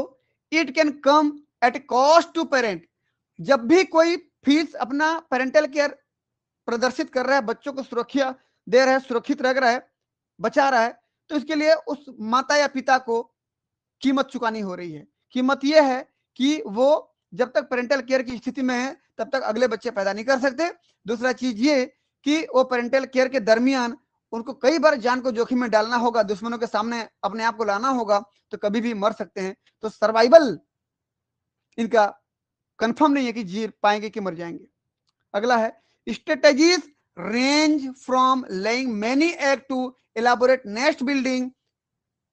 S1: it can come at cost to parent, जब भी कोई फीस अपना पेरेंटल केयर प्रदर्शित कर रहा है, बच्चों को सुरक्षा दे रहा है, सुरक्षित रख रहा है, बचा रहा है, तो इसके लिए उस माता या पिता को कीमत चुकानी हो रही है। कीमत यह है कि वो जब तक पेरेंटल केयर की स्थिति में है तब तक अगले बच्चे पैदा नहीं कर सकते। दूसरा चीज ये कि वो पेरेंटल केयर के दरमियान उनको कई बार जान को जोखिम में डालना होगा, दुश्मनों के सामने अपने आप को लाना होगा, तो कभी भी मर सकते हैं। तो सर्वाइवल इनका कंफर्म नहीं है कि जी पाएंगे कि मर जाएंगे। अगला है strategies range from laying many egg to elaborate nest building,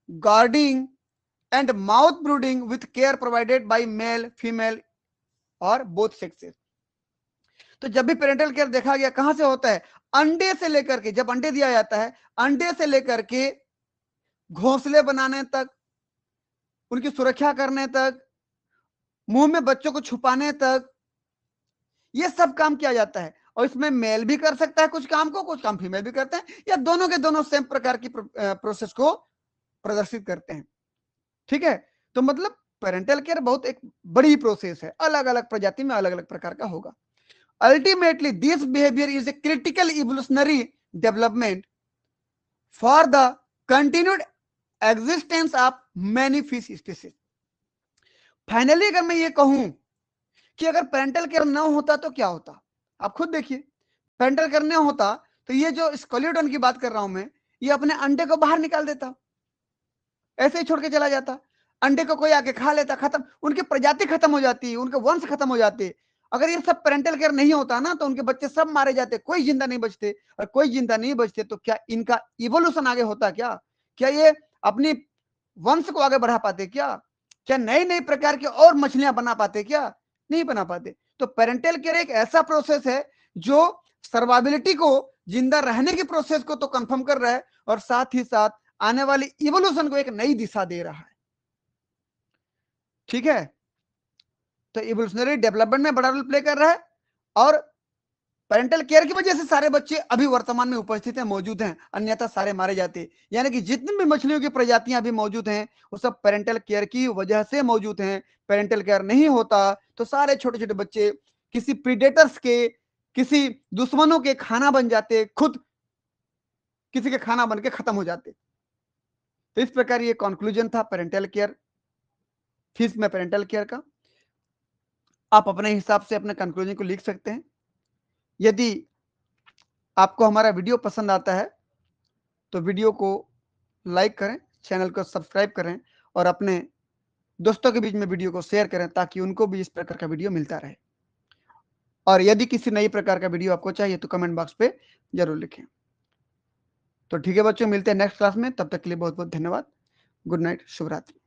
S1: guarding and mouth brooding with care provided by male, female और both sexes। तो जब भी पेरेंटल केयर देखा गया कहां से होता है, अंडे से लेकर के, जब अंडे दिया जाता है, अंडे से लेकर के घोंसले बनाने तक, उनकी सुरक्षा करने तक, मुंह में बच्चों को छुपाने तक, ये सब काम किया जाता है। और इसमें मेल भी कर सकता है कुछ काम को, कुछ काम फीमेल भी करते हैं, या दोनों के दोनों सेम प्रकार की प्रोसेस को प्रदर्शित करते हैं। ठीक है। तो मतलब पेरेंटल केयर बहुत एक बड़ी प्रोसेस है, अलग अलग प्रजाति में अलग अलग प्रकार का होगा। Ultimately this behaviour is a critical evolutionary development for the continued existence of many fish species. Finally अगर मैं ये कहूं कि अगर पेरेंटल केयर न होता तो क्या होता, आप खुद देखिए। पेरेंटल केयर न होता तो ये जो स्केलिटन की बात कर रहा हूं मैं, ये अपने अंडे को बाहर निकाल देता, ऐसे ही छोड़ के चला जाता, अंडे को कोई आके खा लेता, खत्म, उनकी प्रजाति खत्म हो जाती, उनके वंश खत्म हो जाते। अगर ये सब पेरेंटल केयर नहीं होता ना, तो उनके बच्चे सब मारे जाते, कोई जिंदा नहीं बचते। और कोई जिंदा नहीं बचते तो क्या इनका इवोल्यूशन आगे होता? क्या ये अपनी वंश को आगे बढ़ा पाते? क्या नई नई प्रकार की और मछलियां बना पाते? क्या नहीं बना पाते। तो पेरेंटल केयर एक ऐसा प्रोसेस है जो सर्वाइबिलिटी को, जिंदा रहने की प्रोसेस को तो कंफर्म कर रहा है, और साथ ही साथ आने वाली इवोल्यूशन को एक नई दिशा दे रहा है। ठीक है। तो इवोल्यूशनरी डेवलपमेंट में बड़ा रोल प्ले कर रहा है, और पेरेंटल केयर की वजह से सारे बच्चे अभी वर्तमान में उपस्थित हैं, मौजूद हैं, अन्यथा सारे मारे जाते। यानी कि जितनी भी मछलियों की प्रजातियां अभी मौजूद हैं वो सब पेरेंटल केयर की वजह से मौजूद हैं। पेरेंटल केयर नहीं होता तो सारे छोटे छोटे बच्चे किसी प्रीडेटर्स के, किसी दुश्मनों के खाना बन जाते, खुद किसी के खाना बन के खत्म हो जाते। तो इस प्रकार ये कंक्लूजन था पेरेंटल केयर, फिश में पेरेंटल केयर का। आप अपने हिसाब से अपने कंक्लूजन को लिख सकते हैं। यदि आपको हमारा वीडियो पसंद आता है तो वीडियो को लाइक करें, चैनल को सब्सक्राइब करें, और अपने दोस्तों के बीच में वीडियो को शेयर करें ताकि उनको भी इस प्रकार का वीडियो मिलता रहे। और यदि किसी नई प्रकार का वीडियो आपको चाहिए तो कमेंट बॉक्स पे जरूर लिखें। तो ठीक है बच्चों, मिलते हैं नेक्स्ट क्लास में, तब तक के लिए बहुत बहुत धन्यवाद। गुड नाइट, शुभ रात्रि।